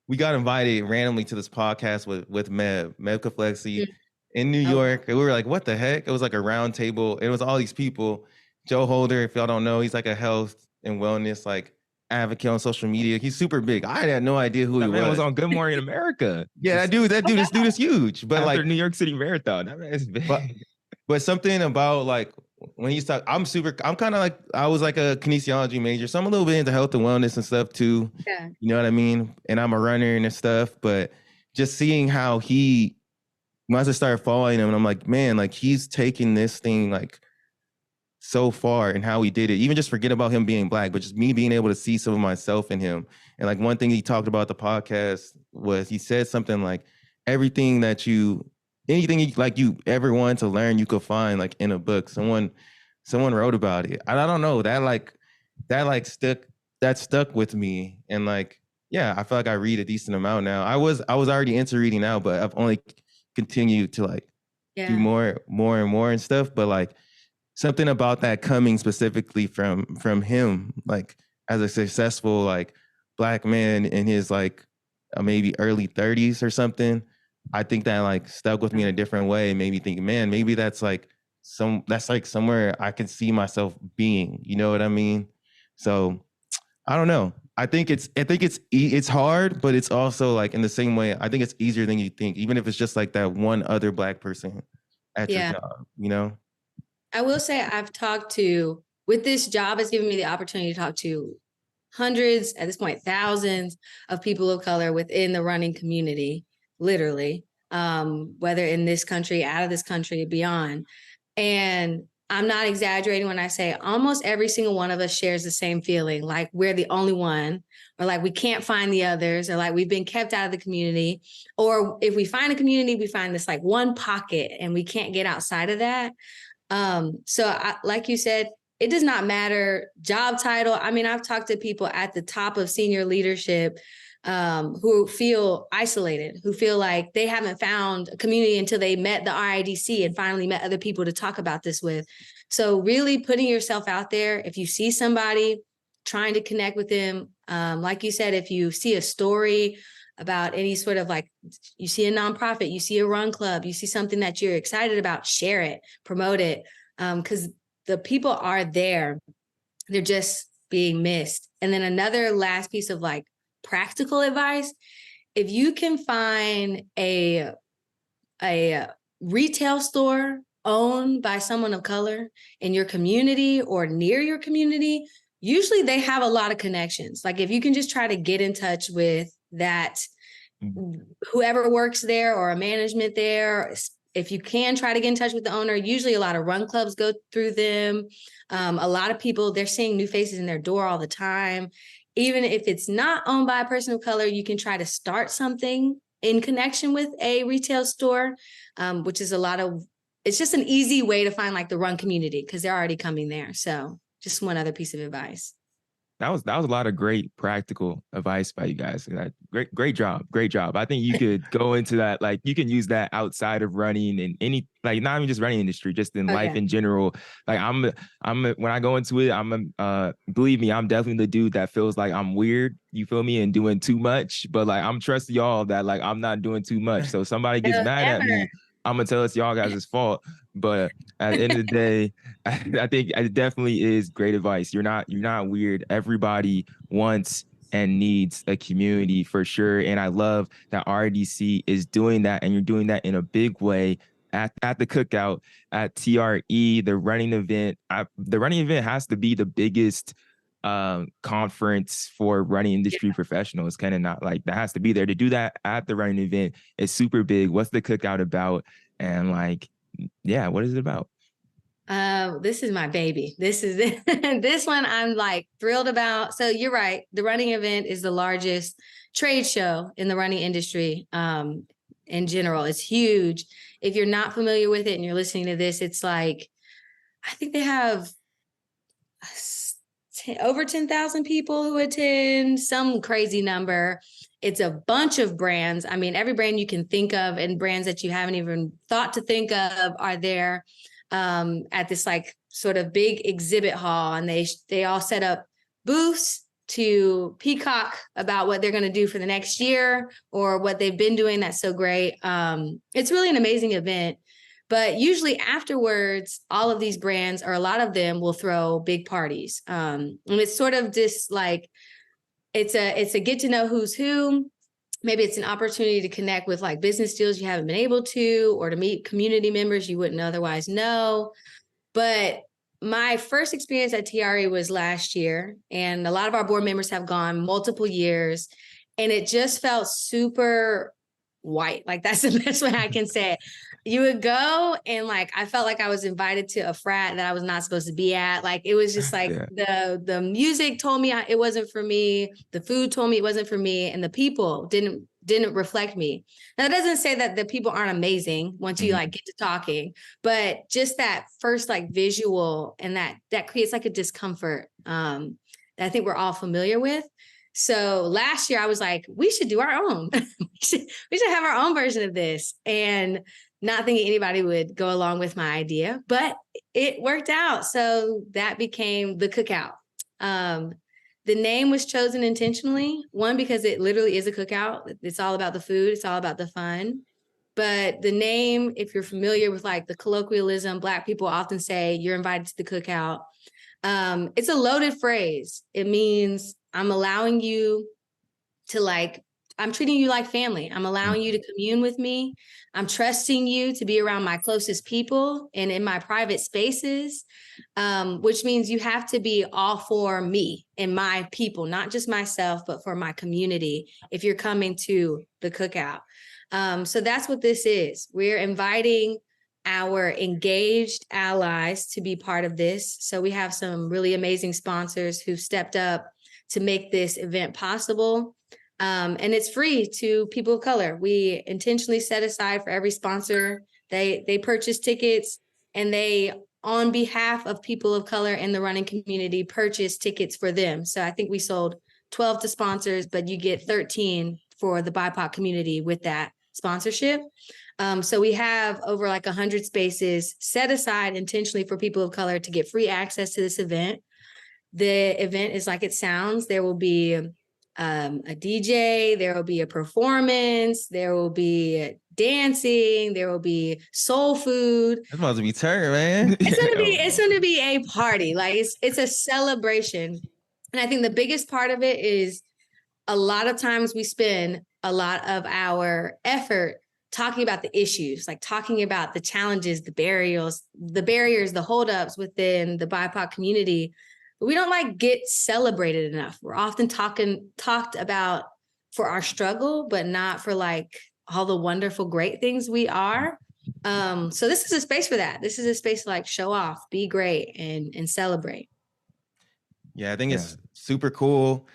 we got invited randomly to this podcast with Mev Kaflexi in New York. And we were like, what the heck? It was like a round table. It was all these people. Joe Holder, if y'all don't know, he's like a health and wellness like advocate on social media. He's super big. I had no idea who he was. Was on Good Morning America. Yeah, this dude is huge. But after like New York City Marathon, that man is big. But something about like when he's talking, I'm kind of like, I was like a kinesiology major, so I'm a little bit into health and wellness and stuff too. Yeah. You know what I mean? And I'm a runner and stuff, but just seeing how once I started following him, and I'm like, man, like he's taking this thing like so far, and how he did it. Even just forget about him being Black, but just me being able to see some of myself in him. And like one thing he talked about the podcast was, he said something like, anything you ever want to learn, you could find like in a book. Someone wrote about it. I don't know, that stuck with me. And like, yeah, I feel like I read a decent amount now. I was already into reading now, but I've only continued to like do more and more and stuff. But like something about that coming specifically from him, like as a successful like Black man in his like maybe early 30s or something, I think that like stuck with me in a different way. Made me think, man, maybe that's like somewhere I can see myself being. You know what I mean? So I don't know. I think it's hard, but it's also like in the same way, I think it's easier than you think, even if it's just like that one other Black person at your job, you know? I will say with this job, it's given me the opportunity to talk to hundreds, at this point, thousands of people of color within the running community, literally, whether in this country, out of this country, beyond. And I'm not exaggerating when I say almost every single one of us shares the same feeling, like we're the only one, or like we can't find the others, or like we've been kept out of the community. Or if we find a community, we find this like one pocket and we can't get outside of that. Like you said, it does not matter job title. I mean, I've talked to people at the top of senior leadership who feel isolated, who feel like they haven't found a community until they met the RIDC and finally met other people to talk about this with. So really putting yourself out there. If you see somebody, trying to connect with them, like you said, if you see a story about any sort of like, you see a nonprofit, you see a run club, you see something that you're excited about, share it, promote it. Because the people are there. They're just being missed. And then another last piece of like practical advice, if you can find a retail store owned by someone of color in your community or near your community, usually they have a lot of connections. Like if you can just try to get in touch with that, whoever works there or a management there, if you can try to get in touch with the owner, usually a lot of run clubs go through them. A lot of people, they're seeing new faces in their door all the time. Even if it's not owned by a person of color, you can try to start something in connection with a retail store, which is it's just an easy way to find like the run community because they're already coming there. So just one other piece of advice. That was a lot of great practical advice by you guys. Great job. I think you could go into that, like you can use that outside of running and any, like not even just running industry, just in life in general. Like when I go into it, believe me, I'm definitely the dude that feels like I'm weird, you feel me, and doing too much. But like I'm trusting y'all that like I'm not doing too much. So if somebody gets mad at me, I'm gonna tell it's y'all guys' fault. But at the end of the day, I think it definitely is great advice. You're not weird. Everybody wants and needs a community for sure. And I love that RIDC is doing that, and you're doing that in a big way at the Cookout, at TRE, the running event. The running event has to be the biggest conference for running industry professionals. Kind of not like that has to be there to do that at the running event. It's super big. What's the Cookout about? And like, yeah, what is it about? This is my baby. This is this one I'm like thrilled about. So you're right. The running event is the largest trade show in the running industry. In general, it's huge. If you're not familiar with it and you're listening to this, it's like, I think they have over 10,000 people who attend, some crazy number. It's a bunch of brands. I mean, every brand you can think of and brands that you haven't even thought to think of are there at this like sort of big exhibit hall. And they all set up booths to peacock about what they're going to do for the next year or what they've been doing. That's so great. It's really an amazing event. But usually afterwards, all of these brands, or a lot of them, will throw big parties. And it's sort of just like, it's a get to know who's who. Maybe it's an opportunity to connect with like business deals you haven't been able to, or to meet community members you wouldn't otherwise know. But my first experience at TRE was last year, and a lot of our board members have gone multiple years, and it just felt super white. Like that's the best way I can say it. You would go and like, I felt like I was invited to a frat that I was not supposed to be at. Like, it was just like the music told me it wasn't for me. The food told me it wasn't for me. And the people didn't reflect me. Now, that doesn't say that the people aren't amazing once you like get to talking, but just that first like visual, and that creates like a discomfort that I think we're all familiar with. So last year I was like, we should do our own. we should have our own version of this. And not thinking anybody would go along with my idea, but it worked out. So that became the Cookout. The name was chosen intentionally, one, because it literally is a cookout. It's all about the food. It's all about the fun. But the name, if you're familiar with like the colloquialism, Black people often say you're invited to the cookout. It's a loaded phrase. It means I'm allowing you to like, I'm treating you like family. I'm allowing you to commune with me. I'm trusting you to be around my closest people and in my private spaces, which means you have to be all for me and my people, not just myself, but for my community if you're coming to the Cookout. So that's what this is. We're inviting our engaged allies to be part of this. So we have some really amazing sponsors who stepped up to make this event possible. And it's free to people of color. We intentionally set aside for every sponsor, they purchase tickets, and they, on behalf of people of color in the running community, purchase tickets for them. So I think we sold 12 to sponsors, but you get 13 for the BIPOC community with that sponsorship. So we have over like 100 spaces set aside intentionally for people of color to get free access to this event. The event is like it sounds. There will be a DJ, there will be a performance, there will be dancing, there will be soul food. It's about to be turned, man. It's gonna be a party. Like it's a celebration. And I think the biggest part of it is a lot of times we spend a lot of our effort talking about the issues, like talking about the challenges, the barriers, the holdups within the BIPOC community. But we don't like get celebrated enough. We're often talked about for our struggle, but not for like all the wonderful, great things we are. So this is a space for that. This is a space to like show off, be great, and celebrate. Yeah, I think it's super cool.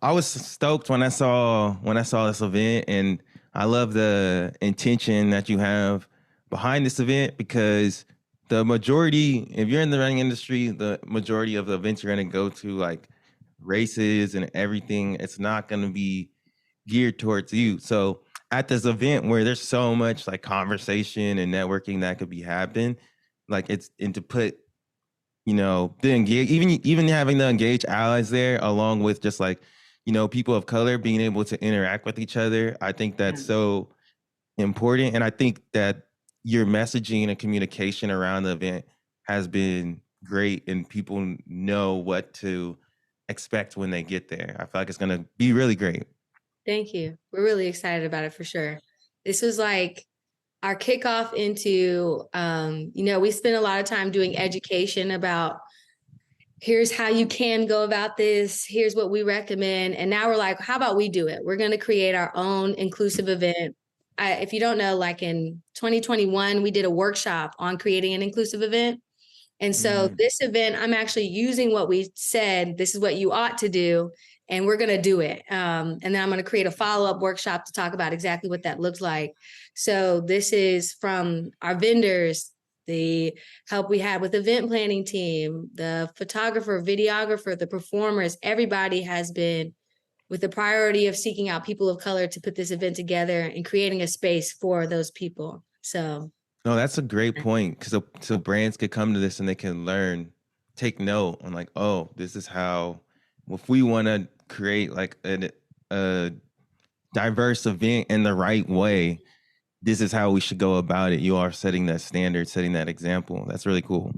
I was stoked when I saw this event, and I love the intention that you have behind this event, because the majority, if you're in the running industry, the majority of the events you're going to go to, like races and everything, it's not going to be geared towards you. So at this event where there's so much like conversation and networking that could be happening, like and to put, the engage, even having the engaged allies there, along with just like, people of color being able to interact with each other. I think that's so important. And I think that your messaging and communication around the event has been great, and people know what to expect when they get there. I feel like it's going to be really great. Thank you. We're really excited about it for sure. This was like our kickoff into, we spent a lot of time doing education about here's how you can go about this. Here's what we recommend. And now we're like, how about we do it? We're going to create our own inclusive event. If you don't know, like in 2021, we did a workshop on creating an inclusive event. And so this event, I'm actually using what we said, this is what you ought to do, and we're going to do it. And then I'm going to create a follow-up workshop to talk about exactly what that looks like. So this is from our vendors, the help we had with the event planning team, the photographer, videographer, the performers. Everybody has been with the priority of seeking out people of color to put this event together and creating a space for those people. So. No, that's a great point, because so brands could come to this and they can learn, take note on like, oh, this is how, if we want to create like a diverse event in the right way, this is how we should go about it. You are setting that standard, setting that example. That's really cool.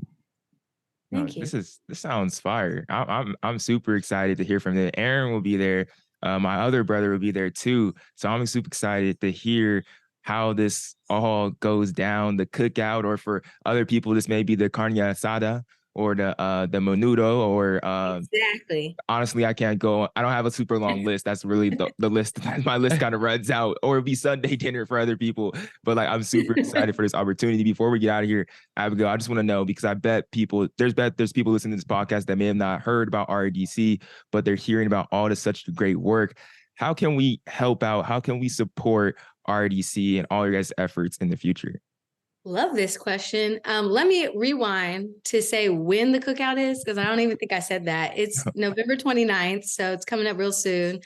Thank you. This sounds fire. I'm super excited to hear from them. Aaron will be there. My other brother will be there too. So I'm super excited to hear how this all goes down, the cookout, or for other people, this may be the carne asada or the menudo, or exactly. Honestly, I can't go. I don't have a super long list. That's really the list. My list kind of runs out, or it'll be Sunday dinner for other people. But like, I'm super excited for this opportunity. Before we get out of here, Abigail, I just want to know, because I bet there's people listening to this podcast that may have not heard about RIDC, but they're hearing about all this such great work. How can we help out? How can we support RIDC and all your guys' efforts in the future? Love this question. Let me rewind to say when the cookout is, because I don't even think I said that. It's November 29th, so it's coming up real soon.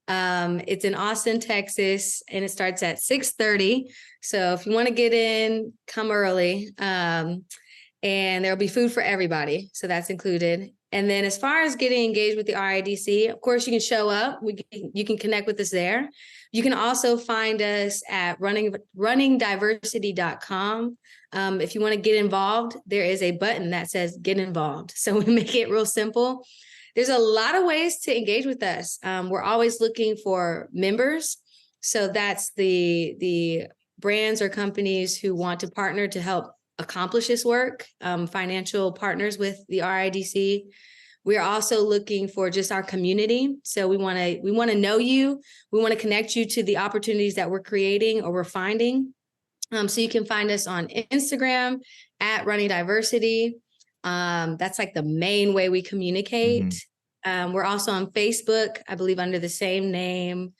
It's in Austin, Texas, and it starts at 6:30. So if you want to get in, come early. And there'll be food for everybody. So that's included. And then as far as getting engaged with the RIDC, of course, you can show up. You can connect with us there. You can also find us at runningdiversity.com. If you want to get involved, there is a button that says get involved. So we make it real simple. There's a lot of ways to engage with us. We're always looking for members. So that's the brands or companies who want to partner to help accomplish this work, financial partners with the RIDC. We're also looking for just our community. So we want to know you. We want to connect you to the opportunities that we're creating or we're finding. So you can find us on Instagram at Running Diversity. That's like the main way we communicate. We're also on Facebook, I believe, under the same name.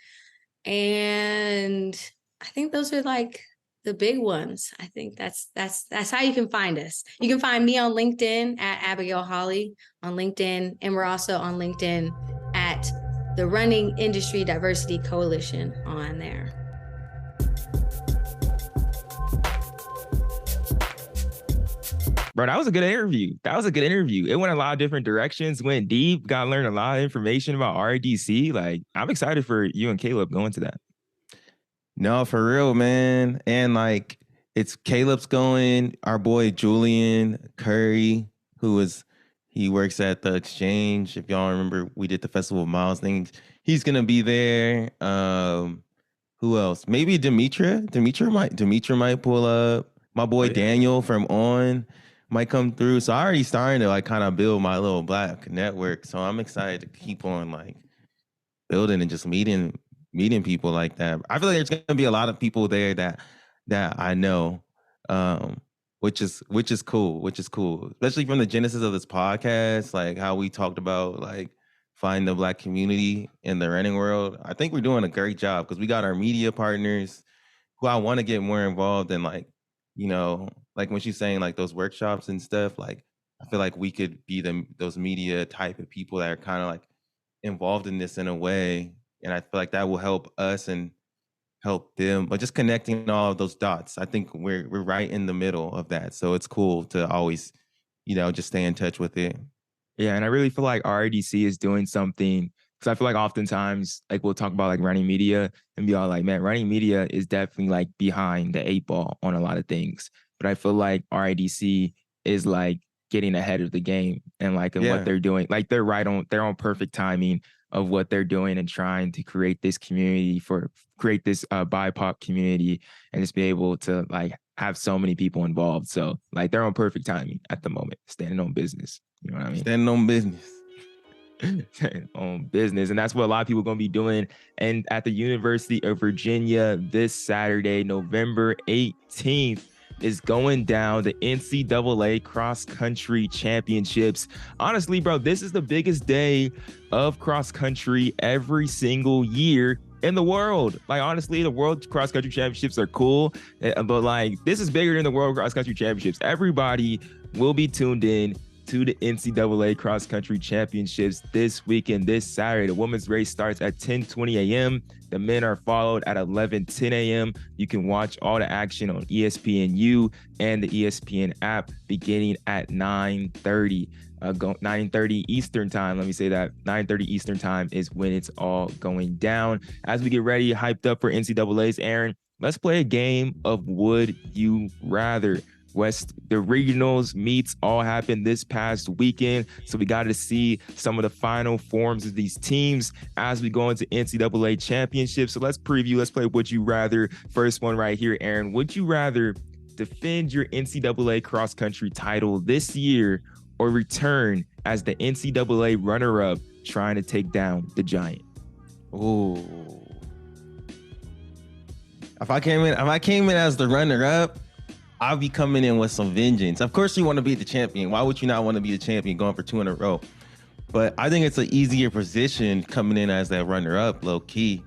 And I think those are like the big ones. I think that's how you can find us. You can find me on LinkedIn at Abigail Hollie on LinkedIn. And we're also on LinkedIn at the Running Industry Diversity Coalition on there. Bro, that was a good interview. That was a good interview. It went a lot of different directions, went deep, got to learn a lot of information about RIDC. Like, I'm excited for you and Caleb going to that. No, for real, man. And like, it's Caleb's going, our boy Julian Curry, he works at the Exchange. If y'all remember, we did the Festival of Miles thing. He's gonna be there. Who else? Maybe Demetra might pull up. My boy Daniel from On might come through. So I already starting to like kind of build my little Black network. So I'm excited to keep on like building and just meeting people like that. I feel like there's gonna be a lot of people there that I know, which is cool, especially from the genesis of this podcast, like how we talked about like find the Black community in the running world. I think we're doing a great job because we got our media partners who I want to get more involved in, like, you know, like when she's saying like those workshops and stuff, like I feel like we could be those media type of people that are kind of like involved in this in a way. And I feel like that will help us and help them, but just connecting all of those dots. I think we're right in the middle of that. So it's cool to always, you know, just stay in touch with it. Yeah, and I really feel like RIDC is doing something, because I feel like oftentimes like we'll talk about like running media and be all like, man, running media is definitely like behind the 8 ball on a lot of things. But I feel like RIDC is like getting ahead of the game and like in what they're doing. Like they're right on, they're on perfect timing of what they're doing and trying to create this community create this BIPOC community and just be able to like have so many people involved. So like they're on perfect timing at the moment, standing on business. You know what I mean? Standing on business. On business. And that's what a lot of people are going to be doing. And at the University of Virginia this Saturday, November 18th, is going down the NCAA Cross Country Championships. Honestly, bro, this is the biggest day of cross country every single year in the world. Like, honestly, the World Cross Country Championships are cool, but like this is bigger than the World Cross Country Championships. Everybody will be tuned in to the NCAA Cross Country Championships this weekend, this Saturday. The women's race starts at 10:20 a.m. The men are followed at 11:10 a.m. You can watch all the action on ESPNU and the ESPN app beginning at 9:30. 9:30 Eastern time. Let me say that 9:30 Eastern time is when it's all going down. As we get ready, hyped up for NCAA's, Aaron, let's play a game of Would You Rather. The regionals meets all happened this past weekend. So we got to see some of the final forms of these teams as we go into NCAA championships. So let's preview. Let's play Would You Rather. First one right here, Aaron. Would you rather defend your NCAA cross country title this year or return as the NCAA runner-up trying to take down the Giant? Ooh. If I came in as the runner-up, I'll be coming in with some vengeance. Of course, you want to be the champion. Why would you not want to be the champion going for 2 in a row? But I think it's an easier position coming in as that runner-up, low key,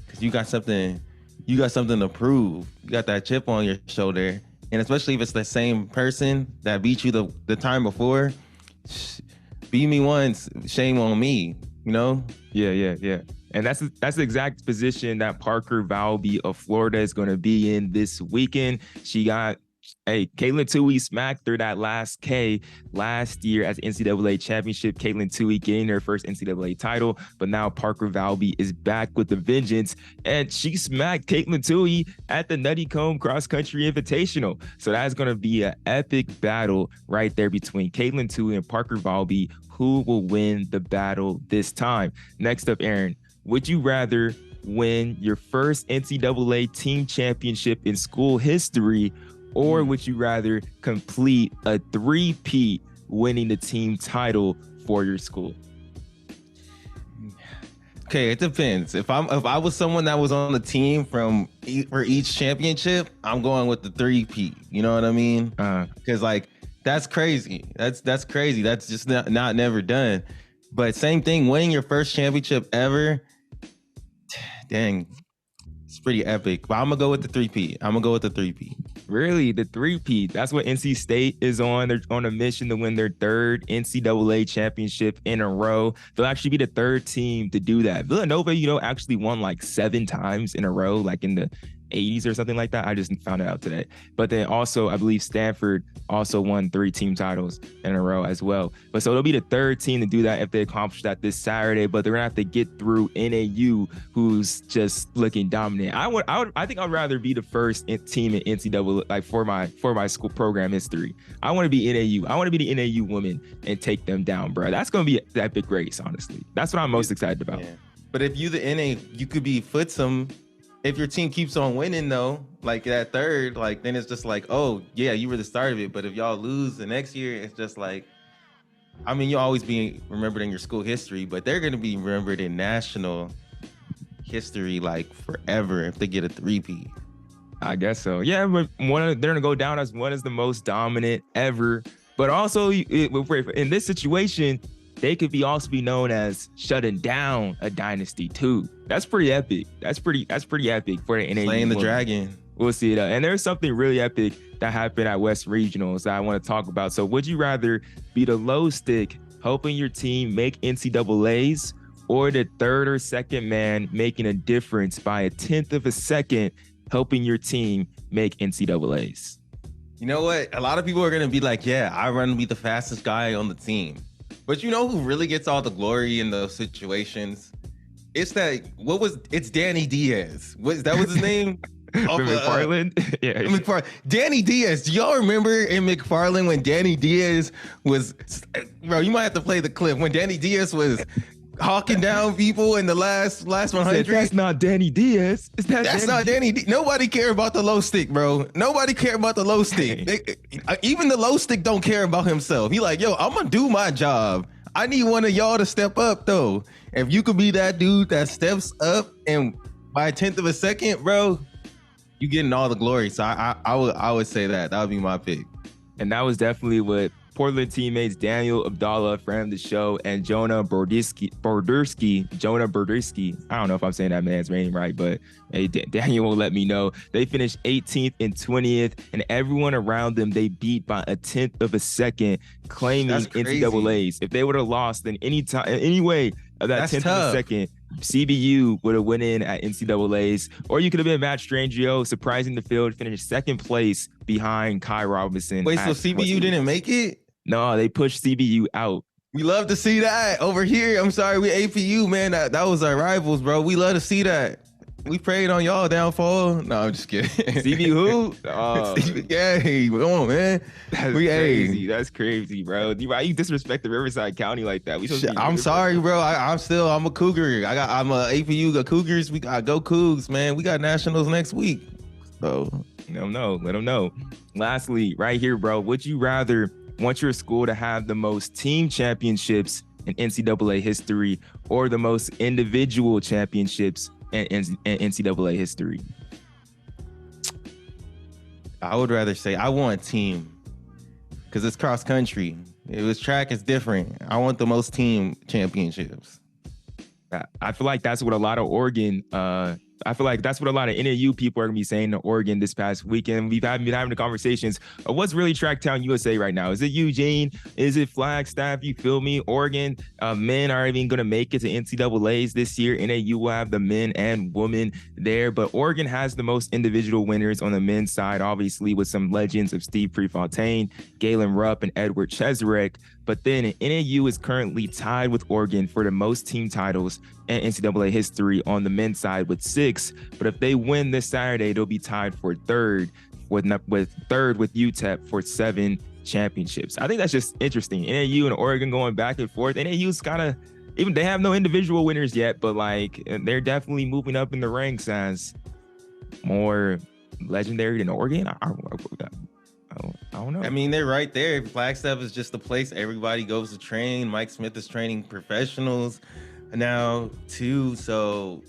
because you got something to prove. You got that chip on your shoulder, and especially if it's the same person that beat you the time before. Beat me once, shame on me. You know? Yeah. And that's the exact position that Parker Valby of Florida is going to be in this weekend. Caitlin Toohey smacked her that last K last year at the NCAA championship. Caitlin Toohey getting her first NCAA title, but now Parker Valby is back with the vengeance, and she smacked Caitlin Toohey at the Nutty Comb Cross Country Invitational. So that's going to be an epic battle right there between Caitlin Toohey and Parker Valby. Who will win the battle this time? Next up, Aaron, would you rather win your first NCAA team championship in school history, or would you rather complete a 3-peat winning the team title for your school? Okay, it depends. If I was someone that was on the team for each championship, I'm going with the 3-peat. You know what I mean? Because like that's crazy. That's crazy. That's just not never done. But same thing, winning your first championship ever. Dang. It's pretty epic, but I'm gonna go with the 3-peat. Really, the 3-peat? That's what NC State is on. They're on a mission to win their 3rd NCAA championship in a row. They'll actually be the 3rd team to do that. Villanova, actually won like 7 times in a row, like in the 80s or something like that. I just found it out today. But then also, I believe Stanford also won 3 team titles in a row as well. But so it'll be the 3rd team to do that if they accomplish that this Saturday. But they're gonna have to get through NAU, who's just looking dominant. I think I'd rather be the first team in NCAA, like for my school program history. I want to be NAU. I want to be the NAU women and take them down, bro. That's gonna be an epic race, honestly. That's what I'm most excited about. Yeah. But if you the NA, you could be footsome. If your team keeps on winning though, like that 3rd, like then it's just like, oh yeah, you were the start of it. But if y'all lose the next year, it's just like, I mean, you'll always be remembered in your school history, but they're gonna be remembered in national history like forever if they get a 3-peat. I guess so. Yeah, but they're gonna go down as one of the most dominant ever. But also, in this situation, they could also be known as shutting down a dynasty too. That's pretty epic. That's pretty epic for the NAU. Slaying the dragon. We'll see it. And there's something really epic that happened at West Regionals that I want to talk about. So would you rather be the low stick helping your team make NCAAs, or the 3rd or 2nd man making a difference by a 1/10 of a second helping your team make NCAAs? You know what? A lot of people are gonna be like, yeah, I run to be the fastest guy on the team. But you know who really gets all the glory in those situations? It's Danny Diaz. That was his name? McFarland? Yeah. McFarland. Danny Diaz. Do y'all remember in McFarland when Danny Diaz was, bro, you might have to play the clip, when Danny Diaz was hawking down people in the last 100. That's not Danny Diaz. That's not Danny Diaz. Nobody care about the low stick, bro. Nobody care about the low stick. Even the low stick don't care about himself. He like, yo, I'm gonna do my job. I need one of y'all to step up though. If you could be that dude that steps up and by a 1/10 of a second, bro, you getting all the glory. So I would say that would be my pick. And that was definitely what Portland teammates Daniel Abdallah, friend of the show, and Jonah Bordersky. I don't know if I'm saying that man's name right, but hey, Daniel will let me know. They finished 18th and 20th, and everyone around them they beat by a 1/10 of a second, claiming NCAAs. If they would have lost in any way of that 1/10 of a second, CBU would have went in at NCAAs, or you could have been Matt Strangio, surprising the field, finished 2nd place behind Kai Robinson. Wait, so CBU didn't make it? No, they pushed CBU out. We love to see that over here. I'm sorry, we APU, man. That was our rivals, bro. We love to see that. We prayed on y'all downfall. No, I'm just kidding. CBU who? Yeah, come on, man. That's crazy. That's crazy, bro. Why you disrespect the Riverside County like that? I'm sorry, bro. I'm a Cougar. I'm a APU. The Cougars. We got go Cougs, man. We got nationals next week. So let them know. Lastly, right here, bro. Would you rather want your school to have the most team championships in NCAA history, or the most individual championships in NCAA history? I would rather say I want team, because it's cross country. If it's track, it's different. I want the most team championships. I feel like that's what a lot of NAU people are gonna be saying to Oregon this past weekend. We've been having the conversations of what's really Tracktown USA right now. Is it Eugene? Is it Flagstaff? You feel me? Oregon men are even gonna make it to NCAAs this year. NAU will have the men and women there, but Oregon has the most individual winners on the men's side, obviously with some legends of Steve Prefontaine, Galen Rupp, and Edward Cheserek. But then NAU is currently tied with Oregon for the most team titles in NCAA history on the men's side with 6. But if they win this Saturday, they'll be tied for third with UTEP for 7 championships. I think that's just interesting. NAU and Oregon going back and forth. NAU's kind of, even they have no individual winners yet, but like they're definitely moving up in the ranks as more legendary than Oregon. I don't know. I mean, they're right there. Flagstaff is just the place everybody goes to train. Mike Smith is training professionals now too. So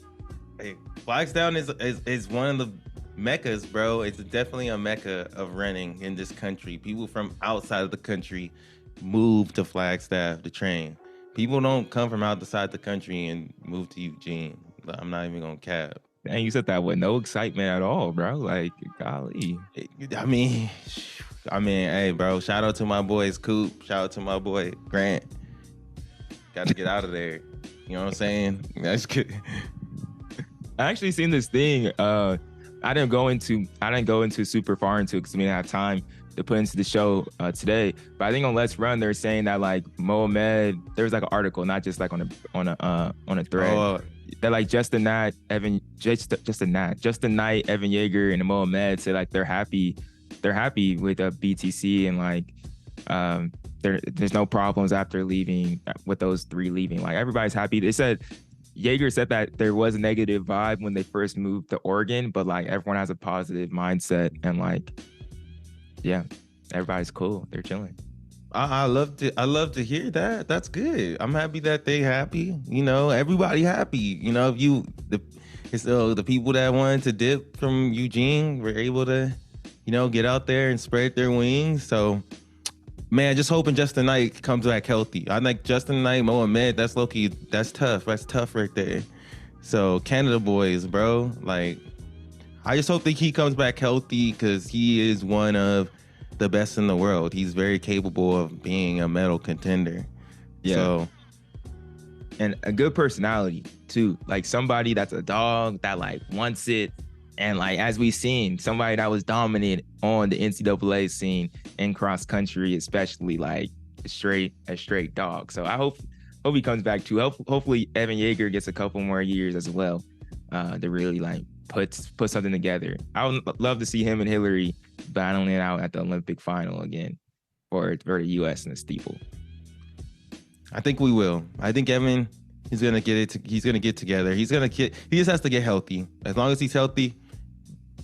hey, Flagstaff is one of the meccas, bro. It's definitely a mecca of running in this country. People from outside of the country move to Flagstaff to train. People don't come from outside the country and move to Eugene. I'm not even gonna cap. And you said that with no excitement at all, bro. Like, golly. I mean, hey, bro. Shout out to my boys, Coop. Shout out to my boy, Grant. Got to get out of there. You know what I'm saying? That's good. I actually seen this thing. I didn't go into super far into it because we didn't have time to put into the show today. But I think on Let's Run, they're saying that like Mohamed, there was like an article, not just like on a thread. That like Justin Knight, Evan Yeager, and Mohamed said like they're happy with BTC, and like there's no problems after leaving with those three leaving. Like everybody's happy. They said Yeager said that there was a negative vibe when they first moved to Oregon, but like everyone has a positive mindset, and like yeah, everybody's cool. They're chilling. I love to hear that. That's good. I'm happy that they happy. You know, everybody happy. You know, the people that wanted to dip from Eugene were able to, you know, get out there and spread their wings. So, man, just hoping Justin Knight comes back healthy. I like Justin Knight, Mohamed. That's low-key. That's tough. That's tough right there. So, Canada boys, bro. Like, I just hope that he comes back healthy because he is one of the best in the world. He's very capable of being a medal contender. Yeah. So, and a good personality too. Like somebody that's a dog that like wants it. And like, as we've seen, somebody that was dominant on the NCAA scene in cross country, especially like a straight dog. So I hope he comes back too. Hopefully Evan Yeager gets a couple more years as well to really like put something together. I would love to see him and Hillary battling it out at the Olympic final again for the U.S. in the steeple. I think we will. I think Evan is gonna get it. He's gonna get together. He just has to get healthy. As long as he's healthy,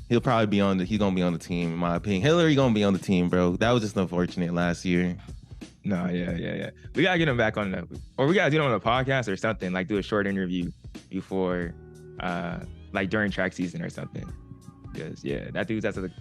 he'll probably be on he's gonna be on the team, in my opinion. Hillary gonna be on the team, bro. That was just unfortunate last year. No, yeah. We gotta get him back on or we gotta get him on a podcast or something, like do a short interview before like during track season or something. Because yeah, that dude's I think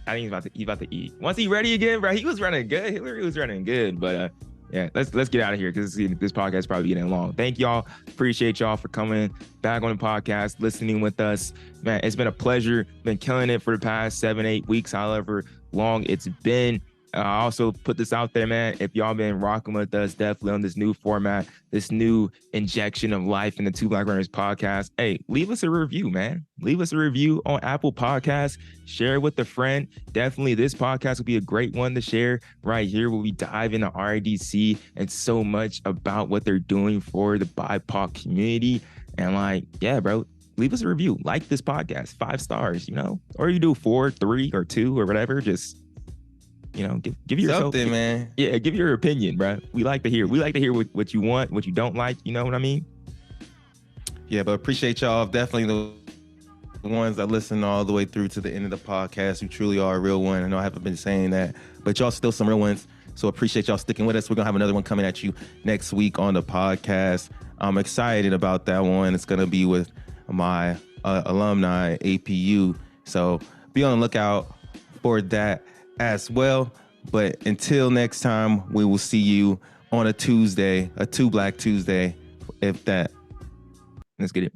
he's about to eat. Once he ready again, bro, he was running good. Hillary was running good, but yeah, let's get out of here because this podcast is probably getting long. Thank y'all. Appreciate y'all for coming back on the podcast, listening with us. Man, it's been a pleasure. Been killing it for the past 7-8 weeks, however long it's been. I also put this out there, man. If y'all been rocking with us, definitely on this new format, this new injection of life in the Two Black Runners podcast, hey, leave us a review, man. Leave us a review on Apple Podcasts. Share it with a friend. Definitely, this podcast will be a great one to share right here where we dive into RIDC and so much about what they're doing for the BIPOC community. And like, yeah, bro, leave us a review. Like this podcast, 5 stars, you know, or you do 4, 3, or 2 or whatever. Just, you know, give yourself something, man. Yeah, give your opinion, bro. We like to hear what you want, what you don't like. You know what I mean? Yeah, but appreciate y'all. Definitely the ones that listen all the way through to the end of the podcast, who truly are a real one. I know I haven't been saying that, but y'all still some real ones. So appreciate y'all sticking with us. We're gonna have another one coming at you next week on the podcast. I'm excited about that one. It's gonna be with my alumni, APU. So be on the lookout for that as well. But until next time, we will see you on a Tuesday, a Two Black Tuesday, if that. Let's get it.